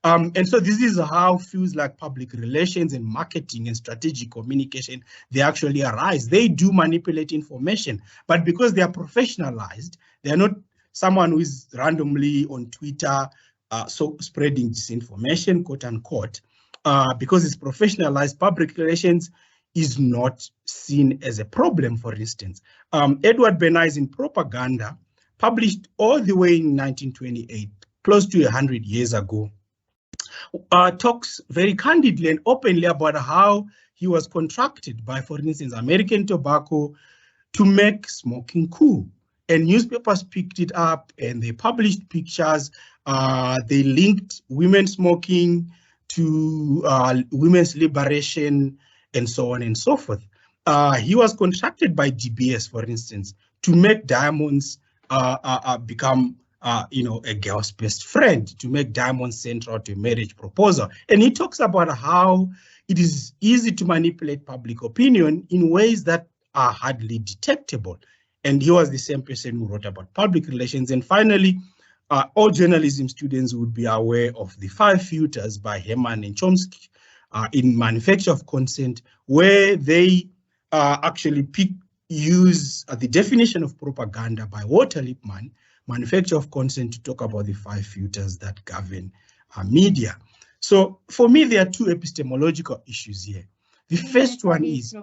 And so this is how fields like public relations and marketing and strategic communication, they actually arise. They do manipulate information, but because they are professionalized, they are not someone who is randomly on Twitter so spreading disinformation, quote unquote, because it's professionalized. Public relations is not seen as a problem, for instance. Edward Bernays in Propaganda, published all the way in 1928, close to 100 years ago, talks very candidly and openly about how he was contracted by, for instance, American Tobacco to make smoking cool. And newspapers picked it up and they published pictures. They linked women smoking to women's liberation and so on and so forth. He was contracted by DBS, for instance, to make diamonds become a girl's best friend, to make diamonds central to a marriage proposal. And he talks about how it is easy to manipulate public opinion in ways that are hardly detectable. And he was the same person who wrote about public relations. And finally, all journalism students would be aware of the 5 filters by Herman and Chomsky in Manufacture of Consent, where they actually use the definition of propaganda by Walter Lippmann, Manufacture of Consent, to talk about the 5 filters that govern media. So for me, there are 2 epistemological issues here. The first one is...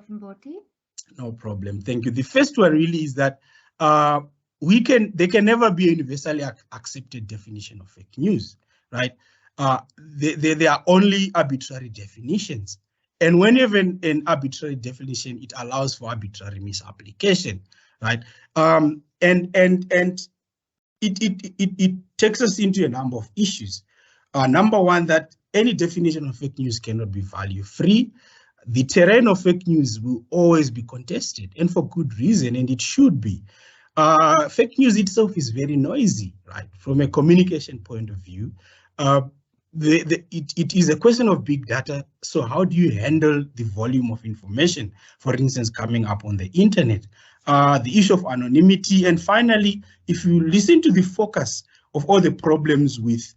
No problem, thank you. The first one really is that there can never be a universally accepted definition of fake news, right? There are only arbitrary definitions. And when you have an arbitrary definition, it allows for arbitrary misapplication, right? And it takes us into a number of issues. Number one, that any definition of fake news cannot be value-free. The terrain of fake news will always be contested, and for good reason, and it should be. Fake news itself is very noisy, right? From a communication point of view, it is a question of big data. So how do you handle the volume of information, for instance, coming up on the internet? The issue of anonymity. And finally, if you listen to the focus of all the problems with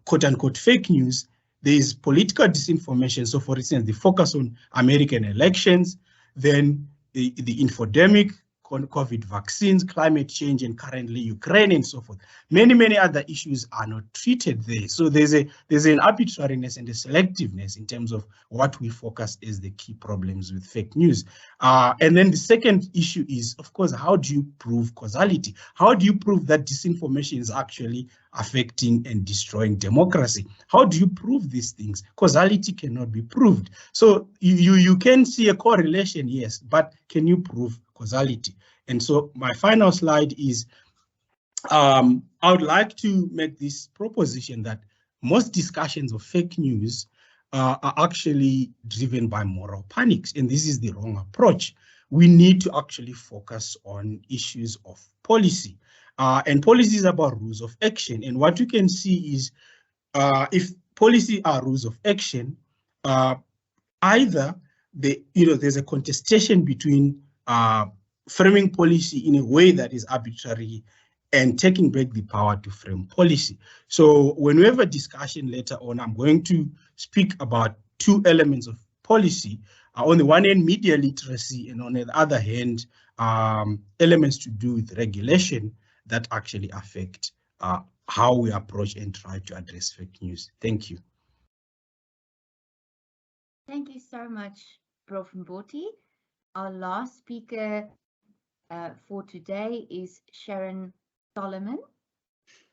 quote unquote fake news, there is political disinformation. So for instance, the focus on American elections, then the infodemic, COVID vaccines, climate change, and currently Ukraine and so forth. Many other issues are not treated there. So there's an arbitrariness and a selectiveness in terms of what we focus as the key problems with fake news. And then the second issue is, of course, how do you prove causality? How do you prove that disinformation is actually affecting and destroying democracy? How do you prove these things? Causality cannot be proved. So you can see a correlation, yes, but can you prove causality? And so my final slide is, I would like to make this proposition that most discussions of fake news are actually driven by moral panics, and this is the wrong approach. We need to actually focus on issues of policy, and policy is about rules of action. And what you can see is, if policy are rules of action, either there's a contestation between framing policy in a way that is arbitrary and taking back the power to frame policy. So when we have a discussion later on, I'm going to speak about 2 elements of policy. On the one hand, media literacy, and on the other hand, elements to do with regulation that actually affect how we approach and try to address fake news. Thank you. Thank you so much, Prof. Mboti. Our last speaker for today is Sharon Solomon.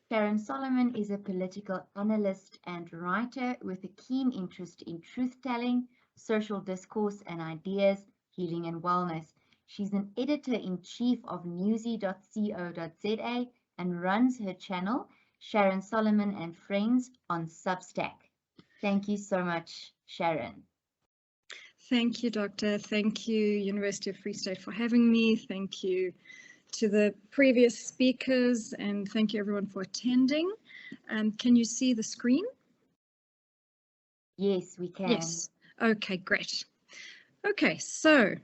Sharon Solomon is a political analyst and writer with a keen interest in truth-telling, social discourse and ideas, healing and wellness. She's an editor-in-chief of newsy.co.za and runs her channel, Sharon Solomon and Friends, on Substack. Thank you so much, Sharon. Thank you, Doctor. Thank you, University of Free State, for having me. Thank you to the previous speakers, and thank you everyone for attending. Can you see the screen? Yes, we can. Yes. Okay, great. Okay, so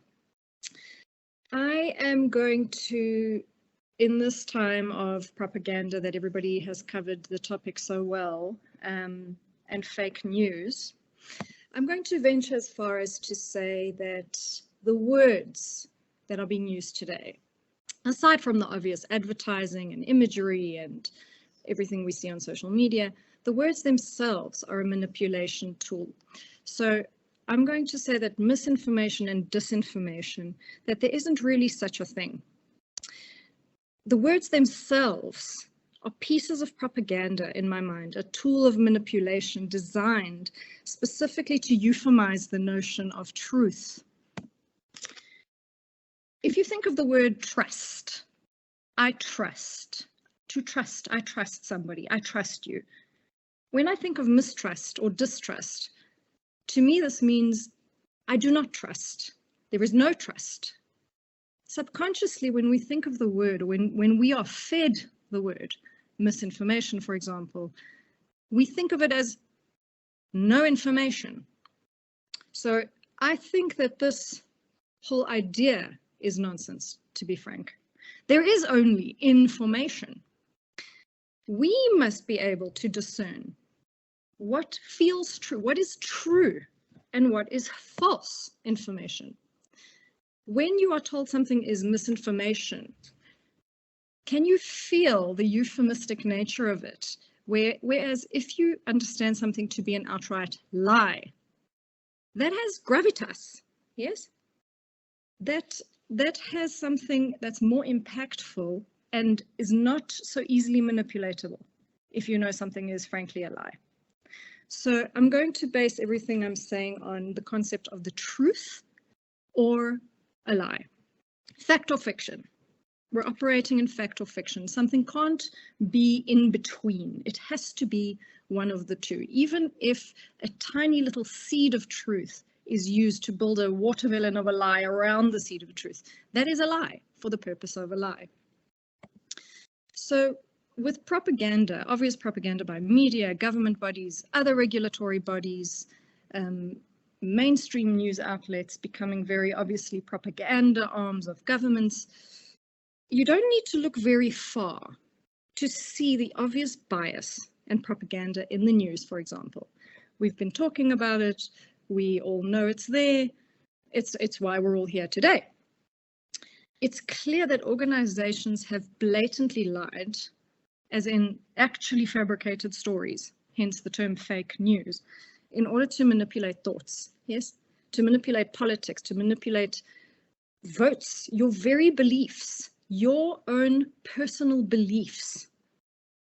I am going to, in this time of propaganda that everybody has covered the topic so well, and fake news, I'm going to venture as far as to say that the words that are being used today, aside from the obvious advertising and imagery and everything we see on social media, the words themselves are a manipulation tool. So I'm going to say that misinformation and disinformation, that there isn't really such a thing. The words themselves are pieces of propaganda in my mind, a tool of manipulation designed specifically to euphemize the notion of truth. If you think of the word trust, I trust. To trust, I trust somebody, I trust you. When I think of mistrust or distrust, to me this means I do not trust. There is no trust. Subconsciously, when we think of the word, when we are fed the word, misinformation, for example, we think of it as no information. So I think that this whole idea is nonsense, to be frank. There is only information. We must be able to discern what feels true, what is true, and what is false information. When you are told something is misinformation, can you feel the euphemistic nature of it? Whereas if you understand something to be an outright lie, that has gravitas, yes? That has something that's more impactful and is not so easily manipulatable if you know something is frankly a lie. So I'm going to base everything I'm saying on the concept of the truth or a lie. Fact or fiction. We're operating in fact or fiction. Something can't be in between. It has to be one of the two. Even if a tiny little seed of truth is used to build a watermelon of a lie around the seed of truth, that is a lie for the purpose of a lie. So with propaganda, obvious propaganda by media, government bodies, other regulatory bodies, mainstream news outlets becoming very obviously propaganda arms of governments, you don't need to look very far to see the obvious bias and propaganda in the news, for example. We've been talking about it. We all know it's there. It's why we're all here today. It's clear that organizations have blatantly lied, as in actually fabricated stories, hence the term fake news, in order to manipulate thoughts, yes? To manipulate politics, to manipulate votes, your very beliefs, your own personal beliefs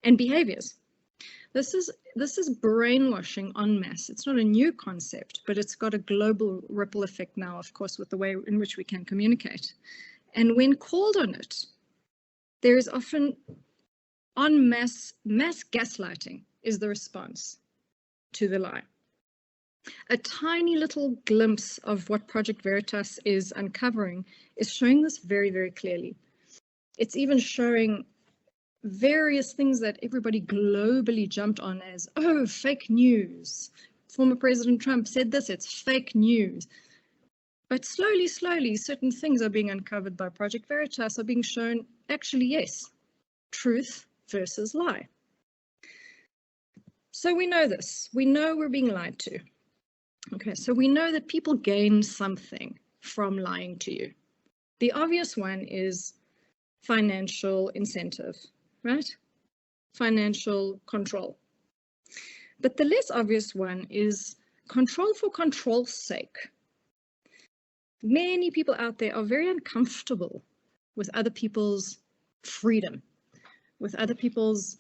and behaviors. This is brainwashing en masse. It's not a new concept, but it's got a global ripple effect now, of course, with the way in which we can communicate. And when called on it, there is often en masse gaslighting is the response to the lie. A tiny little glimpse of what Project Veritas is uncovering is showing this very, very clearly. It's even showing various things that everybody globally jumped on as, oh, fake news. Former President Trump said this, it's fake news. But slowly, certain things are being uncovered by Project Veritas are being shown, actually, yes, truth versus lie. So we know this. We know we're being lied to. Okay, so we know that people gain something from lying to you. The obvious one is financial incentive, right? Financial control. But the less obvious one is control for control's sake. Many people out there are very uncomfortable with other people's freedom, with other people's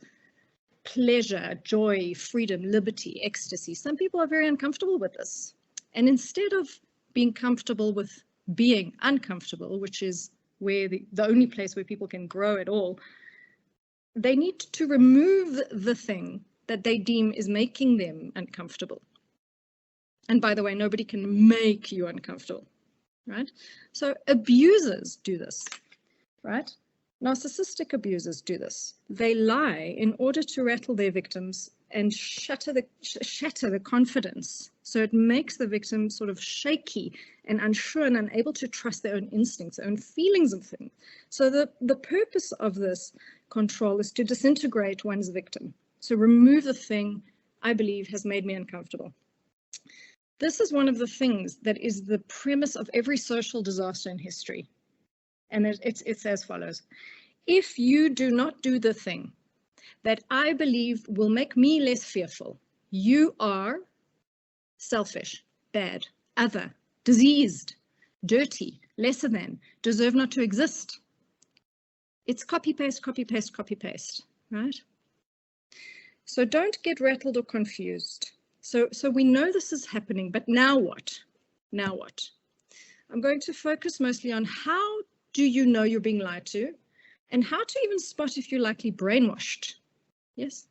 pleasure, joy, freedom, liberty, ecstasy. Some people are very uncomfortable with this. And instead of being comfortable with being uncomfortable, which is where the only place where people can grow at all, they need to remove the thing that they deem is making them uncomfortable. And by the way, nobody can make you uncomfortable, right? So abusers do this, right? Narcissistic abusers do this. They lie in order to rattle their victims and shatter the confidence. So it makes the victim sort of shaky and unsure and unable to trust their own instincts, their own feelings of things. So the purpose of this control is to disintegrate one's victim. So remove the thing I believe has made me uncomfortable. This is one of the things that is the premise of every social disaster in history. And it's as follows. If you do not do the thing that I believe will make me less fearful. You are selfish, bad, other, diseased, dirty, lesser than, deserve not to exist. It's copy, paste, copy, paste, copy, paste, right? So don't get rattled or confused. So we know this is happening, but now what? Now what? I'm going to focus mostly on how do you know you're being lied to, and how to even spot if you're likely brainwashed. Yes?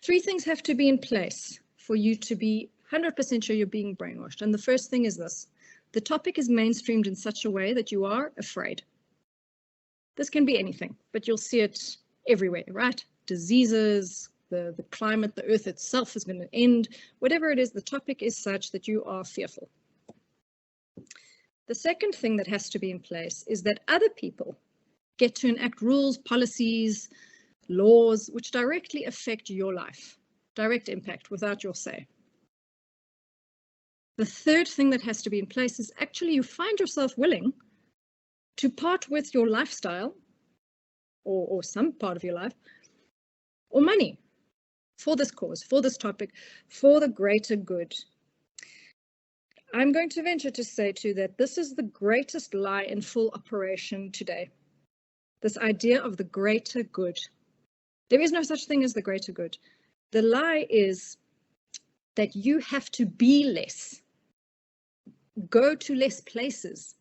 3 things have to be in place for you to be 100% sure you're being brainwashed. And the first thing is this: the topic is mainstreamed in such a way that you are afraid. This can be anything, but you'll see it everywhere, right? Diseases, the climate, the earth itself is going to end. Whatever it is, the topic is such that you are fearful. The second thing that has to be in place is that other people get to enact rules, policies, laws, which directly affect your life, direct impact without your say. The third thing that has to be in place is actually you find yourself willing to part with your lifestyle or some part of your life or money for this cause, for this topic, for the greater good. I'm going to venture to say too that this is the greatest lie in full operation today. This idea of the greater good. There is no such thing as the greater good. The lie is that you have to be less, go to less places,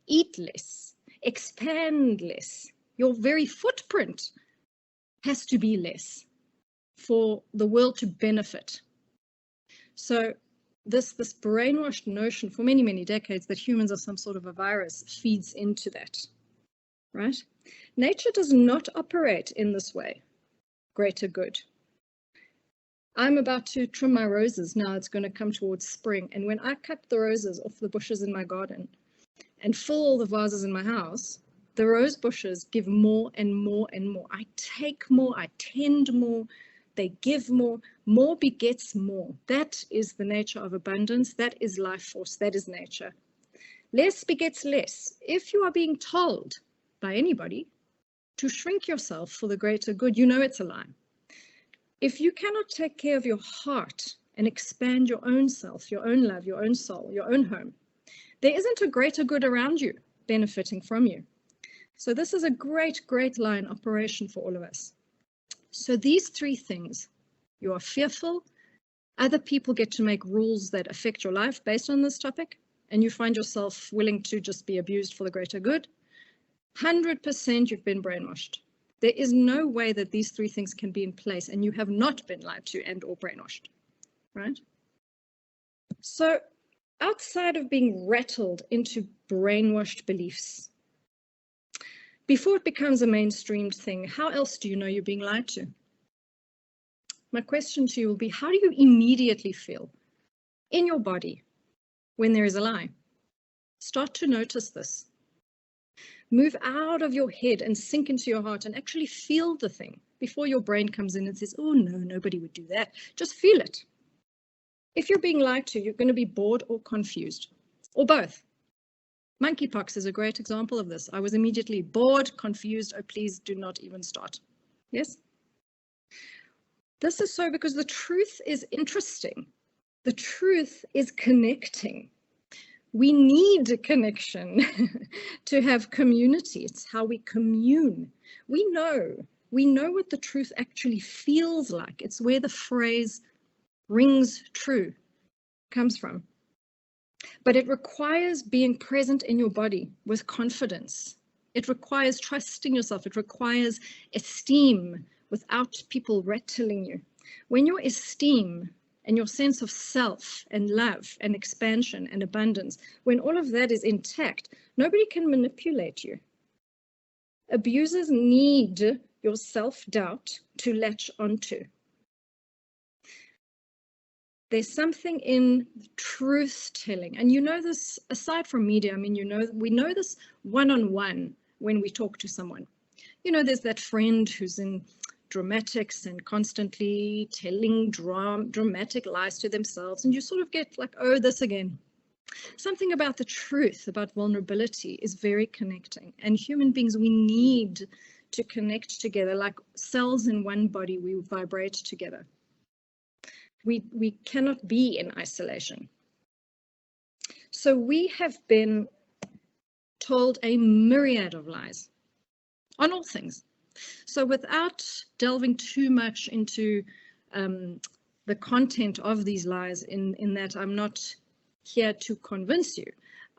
eat less, expand less. Your very footprint has to be less for the world to benefit. So this brainwashed notion for many, many decades that humans are some sort of a virus feeds into that, right? Nature does not operate in this way. Greater good. I'm about to trim my roses now. It's going to come towards spring. And when I cut the roses off the bushes in my garden and fill all the vases in my house, the rose bushes give more and more and more. I take more, I tend more, they give more begets more. That is the nature of abundance. That is life force. That is nature. Less begets less. If you are being told by anybody to shrink yourself for the greater good, you know it's a lie. If you cannot take care of your heart and expand your own self, your own love, your own soul, your own home, there isn't a greater good around you benefiting from you. So this is a great, great lie in operation for all of us. So these 3 things, you are fearful, other people get to make rules that affect your life based on this topic, and you find yourself willing to just be abused for the greater good, 100% you've been brainwashed. There is no way that these 3 things can be in place and you have not been lied to and or brainwashed, right? So outside of being rattled into brainwashed beliefs, before it becomes a mainstreamed thing, how else do you know you're being lied to? My question to you will be, how do you immediately feel in your body when there is a lie? Start to notice this. Move out of your head and sink into your heart and actually feel the thing before your brain comes in and says, oh no, nobody would do that. Just feel it. If you're being lied to, you're going to be bored or confused, or both. Monkeypox is a great example of this. I was immediately bored, confused. Oh, please do not even start. Yes? This is so because the truth is interesting. The truth is connecting. We need a connection to have community. It's how we commune. We know what the truth actually feels like. It's where the phrase rings true comes from. But it requires being present in your body with confidence. It requires trusting yourself. It requires esteem without people rattling you. When your esteem and your sense of self and love and expansion and abundance, when all of that is intact, nobody can manipulate you. Abusers need your self-doubt to latch onto. There's something in truth telling, and you know this aside from media. I mean, we know this one-on-one when we talk to someone. You know, there's that friend who's in dramatics and constantly telling dramatic lies to themselves, and you sort of get like, oh, this again. Something about the truth, about vulnerability is very connecting, and human beings, we need to connect together like cells in one body. We vibrate together. We cannot be in isolation. So we have been told a myriad of lies on all things. So without delving too much into the content of these lies, in that I'm not here to convince you,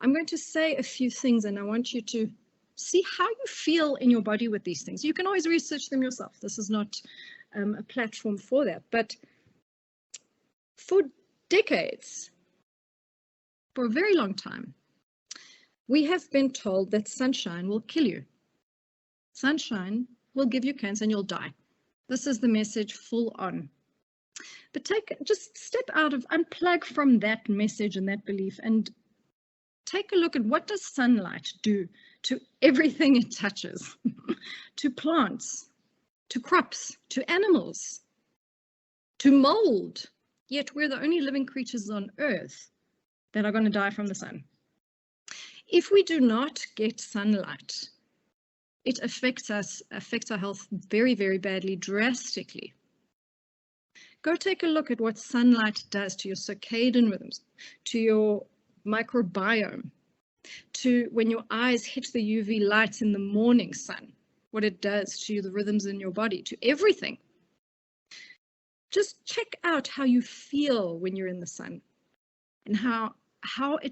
I'm going to say a few things, and I want you to see how you feel in your body with these things. You can always research them yourself. This is not a platform for that. But for decades, for a very long time, we have been told that sunshine will kill you. Sunshine will give you cancer and you'll die. This is the message full on. But just step out of, unplug from that message and that belief and take a look at what does sunlight do to everything it touches, to plants, to crops, to animals, to mold. Yet we're the only living creatures on Earth that are going to die from the sun. If we do not get sunlight, it affects our health very, very badly, drastically. Go take a look at what sunlight does to your circadian rhythms, to your microbiome, to when your eyes hit the UV lights in the morning sun, what it does to the rhythms in your body, to everything. Just check out how you feel when you're in the sun and how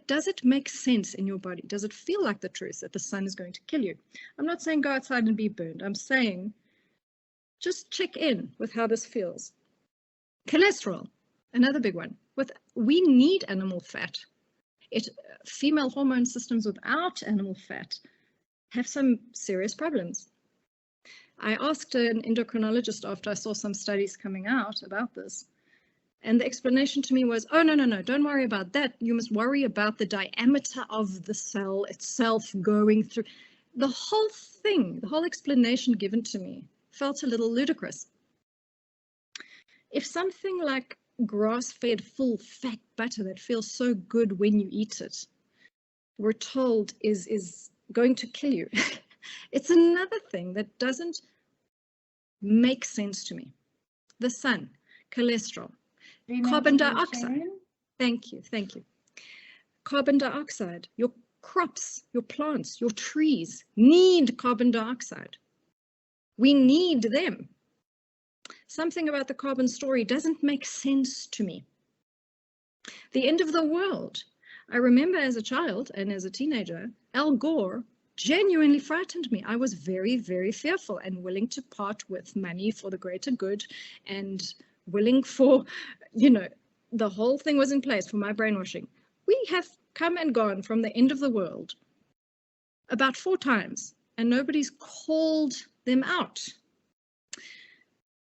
does it make sense in your body? Does it feel like the truth that the sun is going to kill you? I'm not saying go outside and be burned. I'm saying just check in with how this feels. Cholesterol, another big one. We need animal fat. Female hormone systems without animal fat have some serious problems. I asked an endocrinologist after I saw some studies coming out about this, and the explanation to me was, oh, no, don't worry about that. You must worry about the diameter of the cell itself going through. The whole thing, the whole explanation given to me felt a little ludicrous. If something like grass-fed, full-fat butter that feels so good when you eat it, we're told is going to kill you, it's another thing that doesn't make sense to me. The sun, cholesterol, carbon dioxide. Thank you. Carbon dioxide. Your crops, your plants, your trees need carbon dioxide. We need them. Something about the carbon story doesn't make sense to me. The end of the world. I remember as a child and as a teenager, Al Gore genuinely frightened me. I was very, very fearful and willing to part with money for the greater good and willing for, the whole thing was in place for my brainwashing. We have come and gone from the end of the world about 4 times and nobody's called them out.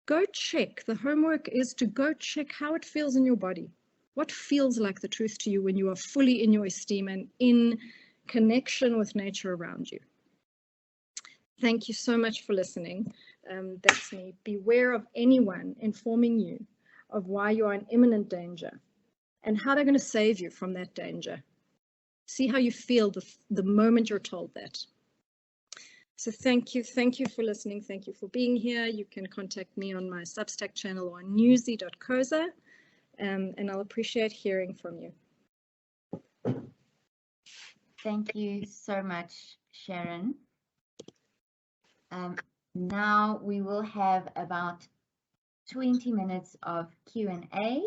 Go check. The homework is to go check how it feels in your body. What feels like the truth to you when you are fully in your esteem and in connection with nature around you. Thank you so much for listening. That's me. Beware of anyone informing you of why you are in imminent danger and how they're going to save you from that danger. See how you feel the moment you're told that. So thank you for listening. Thank you for being here. You can contact me on my Substack channel or on newsy.coza, and I'll appreciate hearing from you. Thank you so much, Sharon. Now we will have about 20 minutes of Q&A.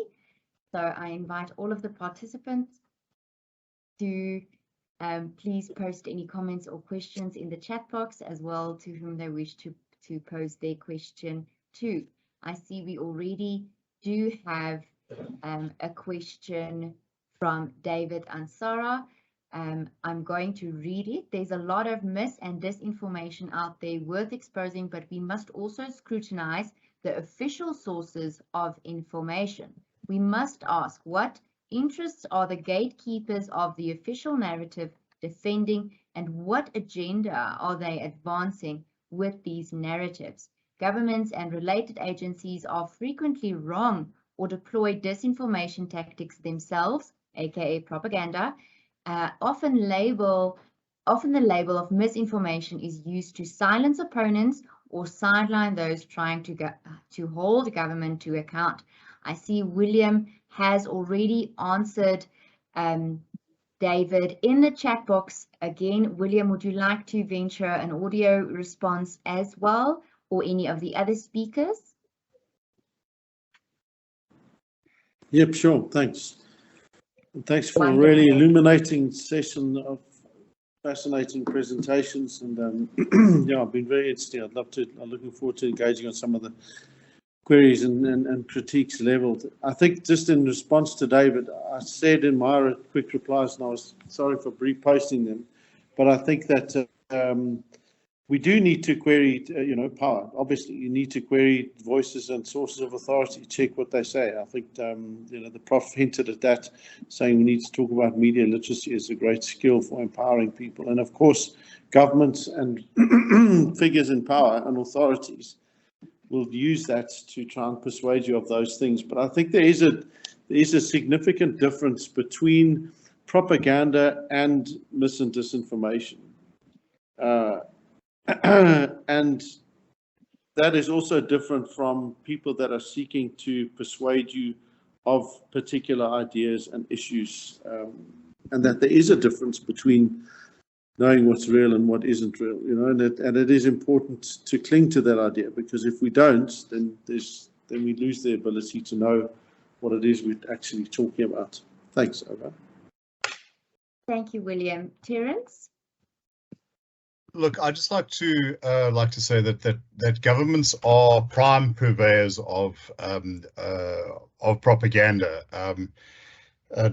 So I invite all of the participants to please post any comments or questions in the chat box as well to whom they wish to pose their question to. I see we already do have a question from David Ansara. I'm going to read it. There's a lot of mis and disinformation out there worth exposing, but we must also scrutinize the official sources of information. We must ask, what interests are the gatekeepers of the official narrative defending, and what agenda are they advancing with these narratives? Governments and related agencies are frequently wrong or deploy disinformation tactics themselves, aka propaganda, often label often the label of misinformation is used to silence opponents or sideline those trying to hold government to account. I see William has already answered David in the chat box. Again, William, would you like to venture an audio response as well, or any of the other speakers? Yep, sure. Thanks. Thanks for a Wonderful. really illuminating session of fascinating presentations. And yeah, I've been very interesting. I'm looking forward to engaging on some of the queries and critiques leveled. I think just in response to David, I said in my quick replies, and I was sorry for reposting them, but I think that we do need to query, power. Obviously, you need to query voices and sources of authority, check what they say. I think, the Prof hinted at that, saying we need to talk about media literacy as a great skill for empowering people. And of course, governments and figures in power and authorities will use that to try and persuade you of those things. But I think there is a significant difference between propaganda and mis and disinformation. And that is also different from people that are seeking to persuade you of particular ideas and issues, and that there is a difference between knowing what's real and what isn't real, and it is important to cling to that idea, because if we don't, then we lose the ability to know what it is we're actually talking about. Thanks, over. Thank you, William. Terence? Look, I'd just like to say that governments are prime purveyors of propaganda.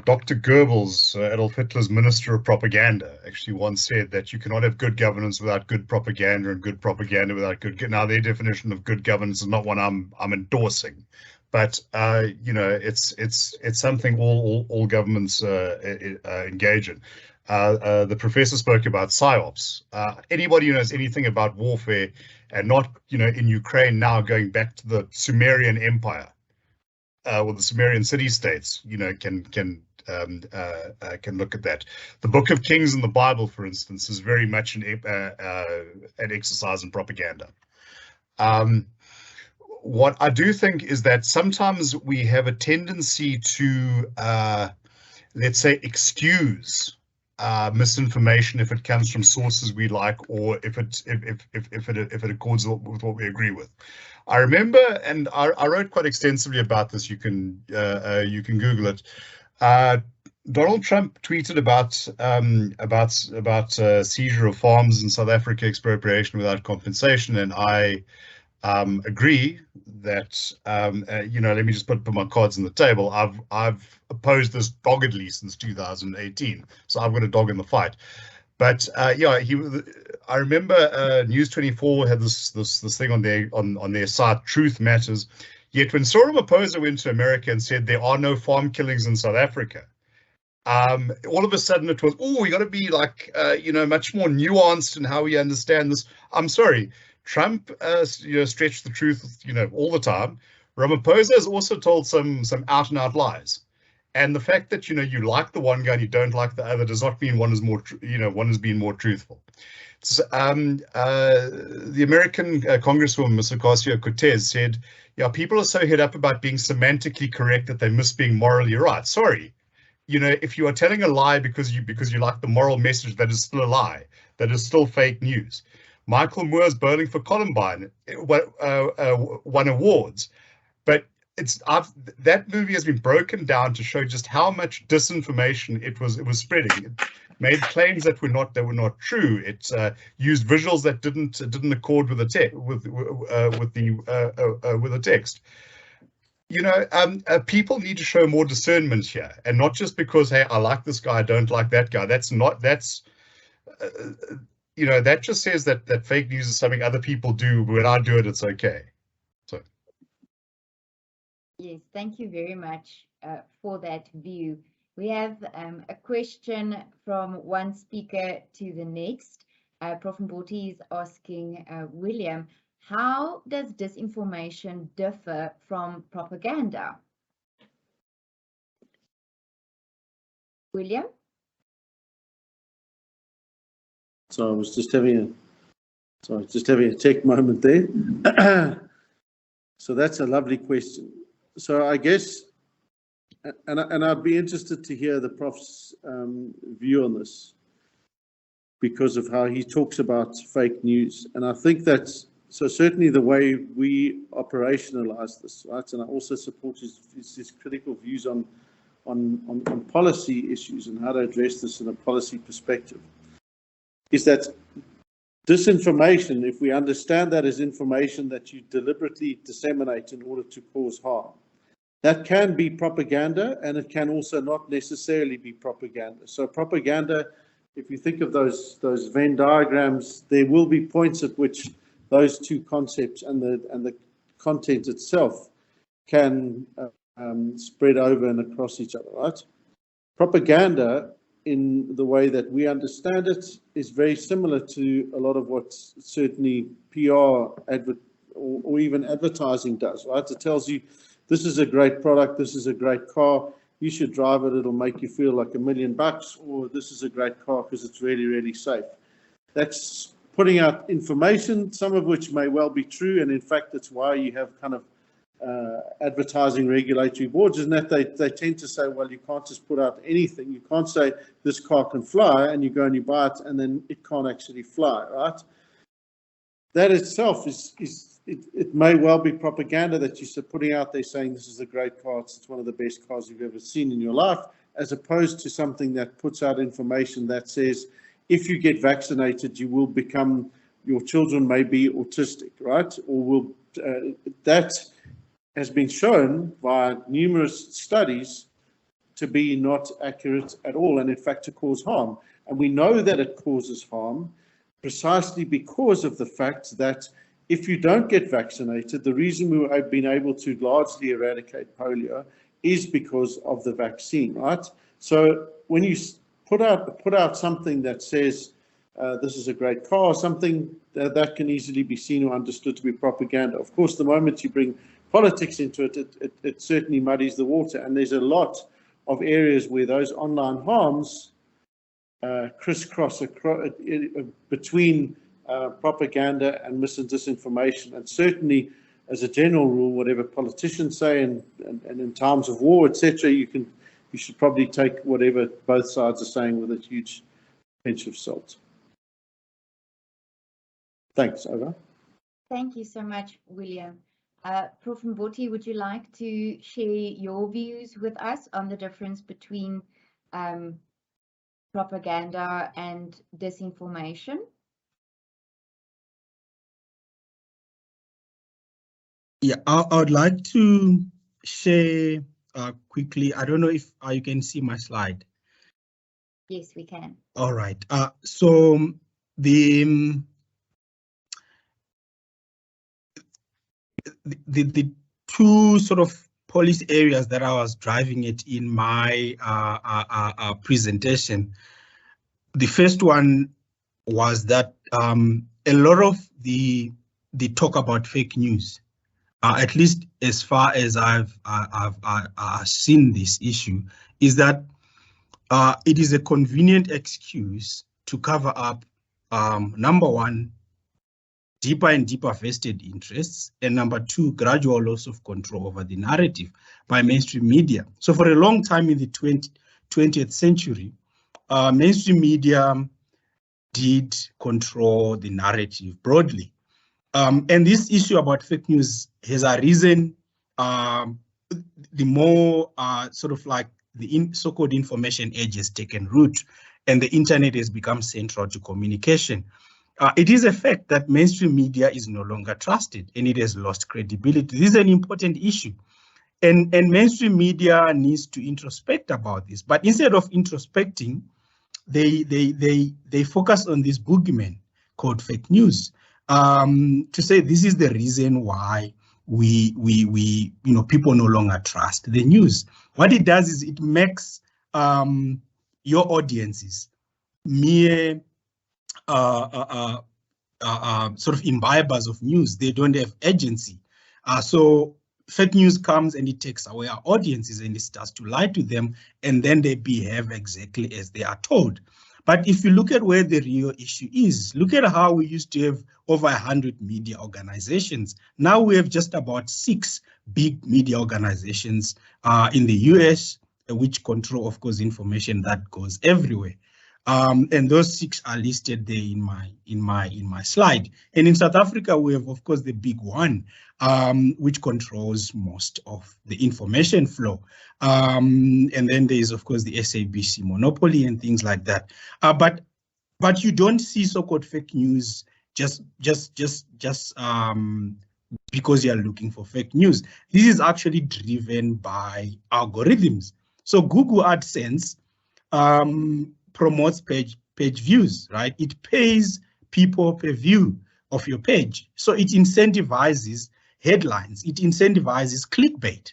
Dr. Goebbels, Adolf Hitler's Minister of Propaganda, actually once said that you cannot have good governance without good propaganda, and good propaganda without good. Now, their definition of good governance is not one I'm endorsing, but it's something all governments engage in. The professor spoke about psyops. Anybody who knows anything about warfare, and not in Ukraine now, going back to the Sumerian Empire, or the Sumerian city-states, can look at that. The Book of Kings in the Bible, for instance, is very much an exercise in propaganda. What I do think is that sometimes we have a tendency to, let's say, excuse misinformation if it comes from sources we like, or if it accords with what we agree with. I remember, and I wrote quite extensively about this. You can Google it. Donald Trump tweeted about seizure of farms in South Africa, expropriation without compensation, and I agree that let me just put my cards on the table. I've opposed this doggedly since 2018, so I've got a dog in the fight. But I remember News 24 had this thing on their site, Truth Matters. Yet when Cyril Ramaphosa went to America and said there are no farm killings in South Africa, all of a sudden it was, we got to be much more nuanced in how we understand this. I'm sorry, Trump stretched the truth all the time. Ramaphosa has also told some out and out lies. And the fact that you like the one guy and you don't like the other does not mean one is more one has been more truthful. So, the American Congresswoman, Ms. Ocasio-Cortez, said, people are so hit up about being semantically correct that they miss being morally right. Sorry, if you are telling a lie because you like the moral message, that is still a lie. That is still fake news. Michael Moore's Bowling for Columbine won awards, but that movie has been broken down to show just how much disinformation it was spreading. It made claims that were not true. It used visuals that didn't accord with the text. People need to show more discernment here, and not just because, hey, I like this guy, I don't like that guy. That just says that fake news is something other people do. When I do it, it's okay. So. Yes, thank you very much for that view. We have a question from one speaker to the next. Prof. Mboti is asking William, how does disinformation differ from propaganda? William? So I was just having a tech moment there. So that's a lovely question. So I guess, and I'd be interested to hear the Prof's view on this, because of how he talks about fake news. And I think that's, so certainly the way we operationalize this, right? And I also support his critical views on policy issues and how to address this in a policy perspective, is that disinformation, if we understand that as information that you deliberately disseminate in order to cause harm, that can be propaganda, and it can also not necessarily be propaganda. So propaganda, if you think of those Venn diagrams, there will be points at which those two concepts and the content itself can spread over and across each other, right? Propaganda, in the way that we understand it, is very similar to a lot of what certainly PR or even advertising does, right? It tells you, this is a great product, this is a great car, you should drive it, it'll make you feel like $1 million, or this is a great car because it's really, really safe. That's putting out information, some of which may well be true, and in fact, that's why you have kind of advertising regulatory boards, and that they tend to say, well, you can't just put out anything. You can't say this car can fly, and you go and you buy it, and then it can't actually fly, right? That itself it may well be propaganda that you're putting out there, saying this is a great car, it's one of the best cars you've ever seen in your life, as opposed to something that puts out information that says, if you get vaccinated, you will become, your children may be autistic, right? Or will that has been shown by numerous studies to be not accurate at all, and in fact to cause harm. And we know that it causes harm precisely because of the fact that if you don't get vaccinated, the reason we have been able to largely eradicate polio is because of the vaccine, right? So when you put out something that says this is a great car, something that can easily be seen or understood to be propaganda. Of course, the moment you bring politics into it, it certainly muddies the water. And there's a lot of areas where those online harms crisscross between propaganda and mis and disinformation. And certainly, as a general rule, whatever politicians say, and in times of war, etc., you should probably take whatever both sides are saying with a huge pinch of salt. Thanks. Over. Thank you so much, William. Prof. Mboti, would you like to share your views with us on the difference between propaganda and disinformation? Yeah, I would like to share quickly. I don't know if you can see my slide. Yes, we can. All right. So the two sort of policy areas that I was driving it in my presentation. The first one was that a lot of the talk about fake news, at least as far as I've seen this issue, is that it is a convenient excuse to cover up, number one, deeper and deeper vested interests, and number two, gradual loss of control over the narrative by mainstream media. So for a long time in the 20th century, mainstream media did control the narrative broadly. And this issue about fake news has arisen the more sort of like the so-called information age has taken root and the internet has become central to communication. It is a fact that mainstream media is no longer trusted and it has lost credibility. This is an important issue. And mainstream media needs to introspect about this. But instead of introspecting, they focus on this boogeyman called fake news to say this is the reason why people no longer trust the news. What it does is it makes your audiences mere sort of imbibers of news. They don't have agency. So fake news comes and it takes away our audiences and it starts to lie to them, and then they behave exactly as they are told. But if you look at where the real issue is, look at how we used to have over 100 media organizations. Now we have just about 6 big media organizations in the US, which control, of course, information that goes everywhere. And those 6 are listed there in my slide. And in South Africa, we have, of course, the big one, which controls most of the information flow. And then there is, of course, the SABC monopoly and things like that. But you don't see so-called fake news just because you are looking for fake news. This is actually driven by algorithms. So Google AdSense promotes page views, right? It pays people per view of your page. So it incentivizes headlines. It incentivizes clickbait.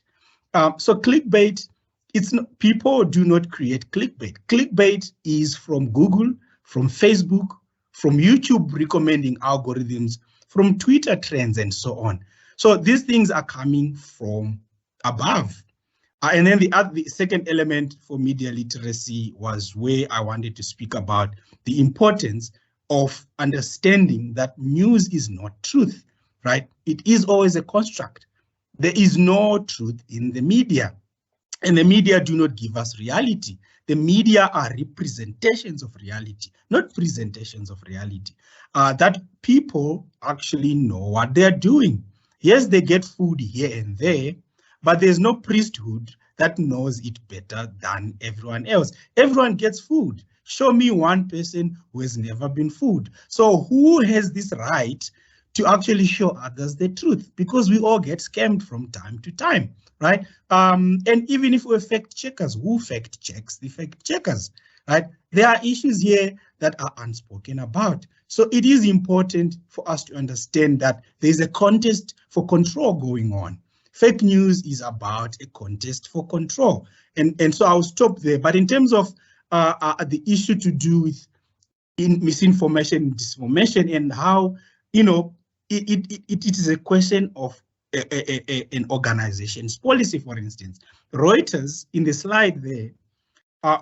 So clickbait, it's not, people do not create clickbait. Clickbait is from Google, from Facebook, from YouTube recommending algorithms, from Twitter trends and so on. So these things are coming from above. And then the second element for media literacy was where I wanted to speak about the importance of understanding that news is not truth, right? It is always a construct. There is no truth in the media, and the media do not give us reality. The media are representations of reality, not presentations of reality, that people actually know what they're doing. Yes, they get food here and there, but there's no priesthood that knows it better than everyone else. Everyone gets food. Show me one person who has never been fooled. So who has this right to actually show others the truth? Because we all get scammed from time to time, right? And even if we're fact checkers, who fact checks the fact checkers, right? There are issues here that are unspoken about. So it is important for us to understand that there's a contest for control going on. Fake news is about a contest for control. And so I'll stop there. But in terms of the issue to do with misinformation and disinformation and how, you know, it is a question of an organization's policy, for instance. Reuters, in the slide there,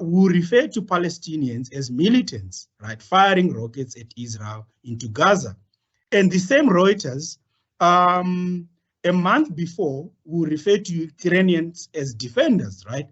will refer to Palestinians as militants, right, firing rockets at Israel into Gaza. And the same Reuters, a month before, will refer to Ukrainians as defenders, right?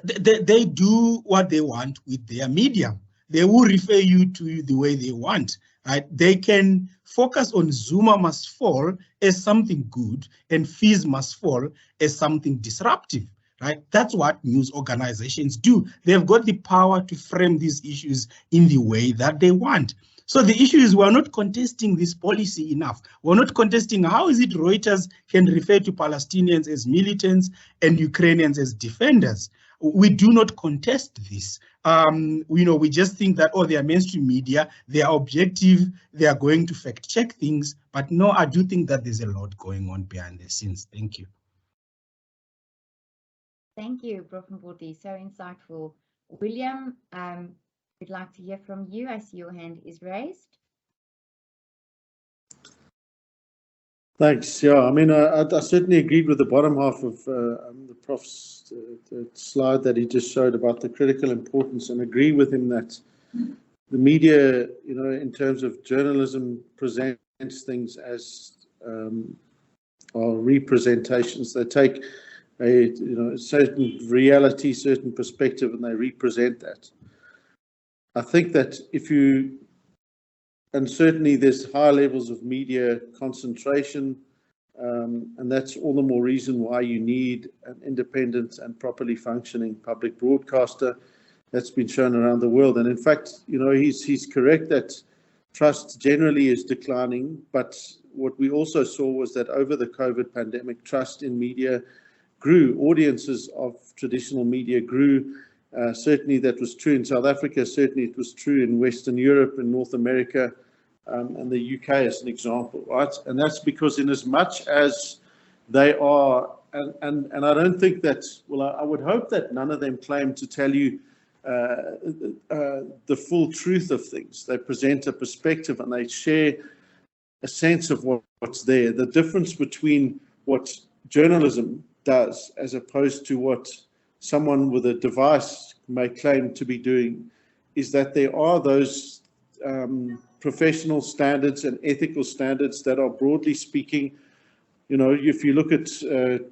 They do what they want with their media. They will refer you to the way they want, right? They can focus on Zuma must fall as something good and fees must fall as something disruptive, right? That's what news organizations do. They've got the power to frame these issues in the way that they want. So the issue is we're not contesting this policy enough. We're not contesting how is it Reuters can refer to Palestinians as militants and Ukrainians as defenders. We do not contest this. We just think that, oh, they are mainstream media, they are objective, they are going to fact check things. But no, I do think that there's a lot going on behind the scenes. Thank you. Thank you, Prof. Mboti. So insightful. William, we'd like to hear from you. I see your hand is raised. Thanks. Yeah, I mean, I certainly agreed with the bottom half of the Prof's the slide that he just showed about the critical importance, and agree with him that the media, you know, in terms of journalism, presents things as are representations. They take a certain reality, certain perspective, and they represent that. I think that and certainly there's high levels of media concentration, and that's all the more reason why you need an independent and properly functioning public broadcaster. That's been shown around the world. And in fact, you know, he's correct that trust generally is declining, but what we also saw was that over the COVID pandemic, trust in media grew. Audiences of traditional media grew. Certainly that was true in South Africa. Certainly it was true in Western Europe and North America, and the UK as an example, right? And that's because in as much as they are, and I don't think that, well, I would hope that none of them claim to tell you the full truth of things. They present a perspective and they share a sense of what's there. The difference between what journalism does as opposed to what someone with a device may claim to be doing is that there are those professional standards and ethical standards that are, broadly speaking, you know, if you look at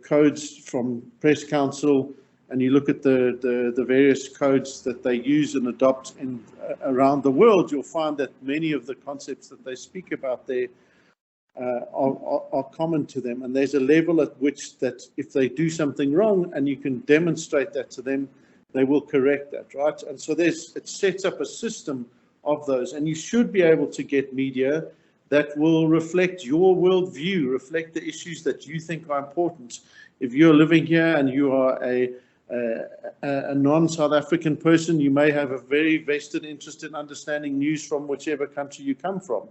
codes from Press Council and you look at the various codes that they use and adopt around the world, you'll find that many of the concepts that they speak about there are common to them. And there's a level at which that if they do something wrong and you can demonstrate that to them, they will correct that, right? And so it sets up a system of those. And you should be able to get media that will reflect your worldview, reflect the issues that you think are important. If you're living here and you are a non-South African person, you may have a very vested interest in understanding news from whichever country you come from.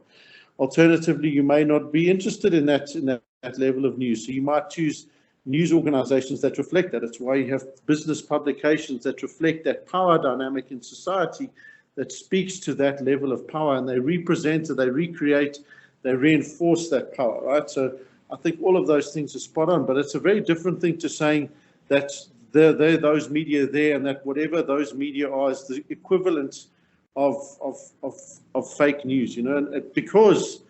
Alternatively, you may not be interested in that level of news. So you might choose news organizations that reflect that. That's why you have business publications that reflect that power dynamic in society that speaks to that level of power, and they represent it, they recreate, they reinforce that power, right? So I think all of those things are spot on, but it's a very different thing to saying that those media there and that whatever those media are is the equivalent of fake news, you know, and because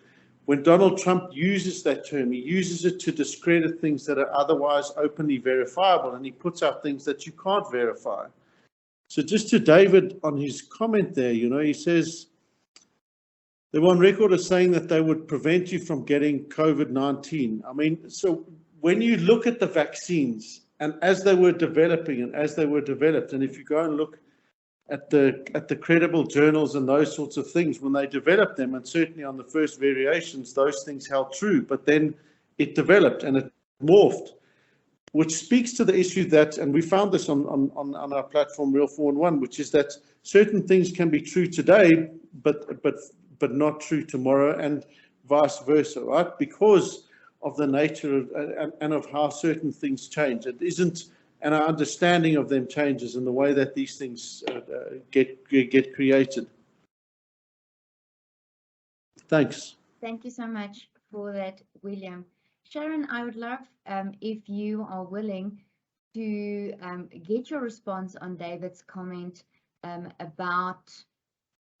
when Donald Trump uses that term, he uses it to discredit things that are otherwise openly verifiable, and he puts out things that you can't verify. So just to David on his comment there, you know, he says they were on record as saying that they would prevent you from getting COVID-19. I mean, so when you look at the vaccines and as they were developing and as they were developed, and if you go and look at the credible journals and those sorts of things, when they developed them, and certainly on the first variations, those things held true, but then it developed and it morphed, which speaks to the issue that, and we found this on our platform, Real 4-in-1, which is that certain things can be true today, but not true tomorrow, and vice versa, right? Because of the nature of, and of how certain things change. It isn't, and our understanding of them changes in the way that these things get created. Thanks. Thank you so much for that, William. Sharon, I would love if you are willing to get your response on David's comment about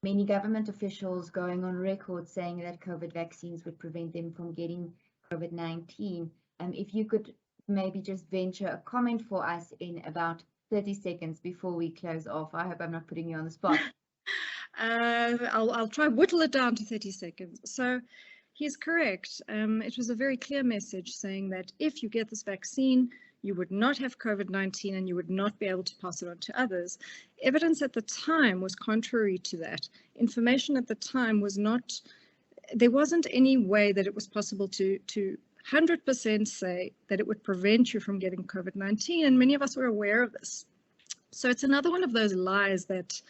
many government officials going on record saying that COVID vaccines would prevent them from getting COVID-19. If you could maybe just venture a comment for us in about 30 seconds before we close off. I hope I'm not putting you on the spot. I'll try whittle it down to 30 seconds. So he's correct. It was a very clear message saying that if you get this vaccine, you would not have COVID-19 and you would not be able to pass it on to others. Evidence at the time was contrary to that. Information at the time was not, there wasn't any way that it was possible to 100% say that it would prevent you from getting COVID-19, and many of us were aware of this. So it's another one of those lies that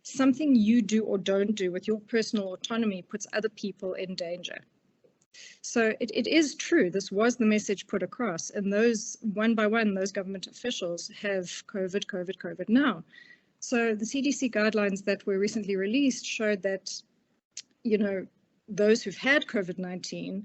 something you do or don't do with your personal autonomy puts other people in danger. So it is true, this was the message put across, and those, one by one, those government officials have COVID now. So the CDC guidelines that were recently released showed that, you know, those who've had COVID-19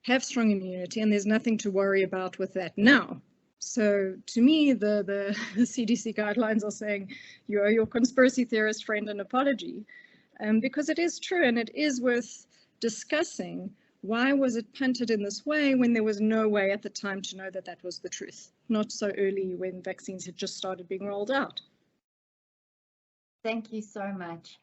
have strong immunity, and there's nothing to worry about with that now. So to me, the CDC guidelines are saying you owe your conspiracy theorist friend an apology, because it is true, and it is worth discussing. Why was it punted in this way when there was no way at the time to know that that was the truth? Not so early when vaccines had just started being rolled out. Thank you so much.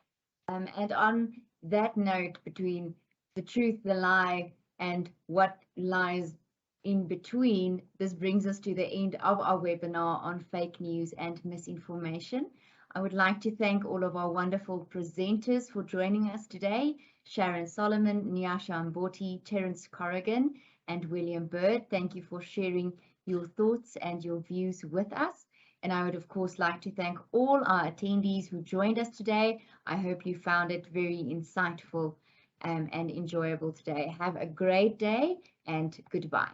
And on that note, between the truth, the lie, and what lies in between, this brings us to the end of our webinar on fake news and misinformation. I would like to thank all of our wonderful presenters for joining us today. Sharon Solomon, Nyasha Mboti, Terence Corrigan, and William Bird. Thank you for sharing your thoughts and your views with us. And I would, of course, like to thank all our attendees who joined us today. I hope you found it very insightful and enjoyable today. Have a great day and goodbye.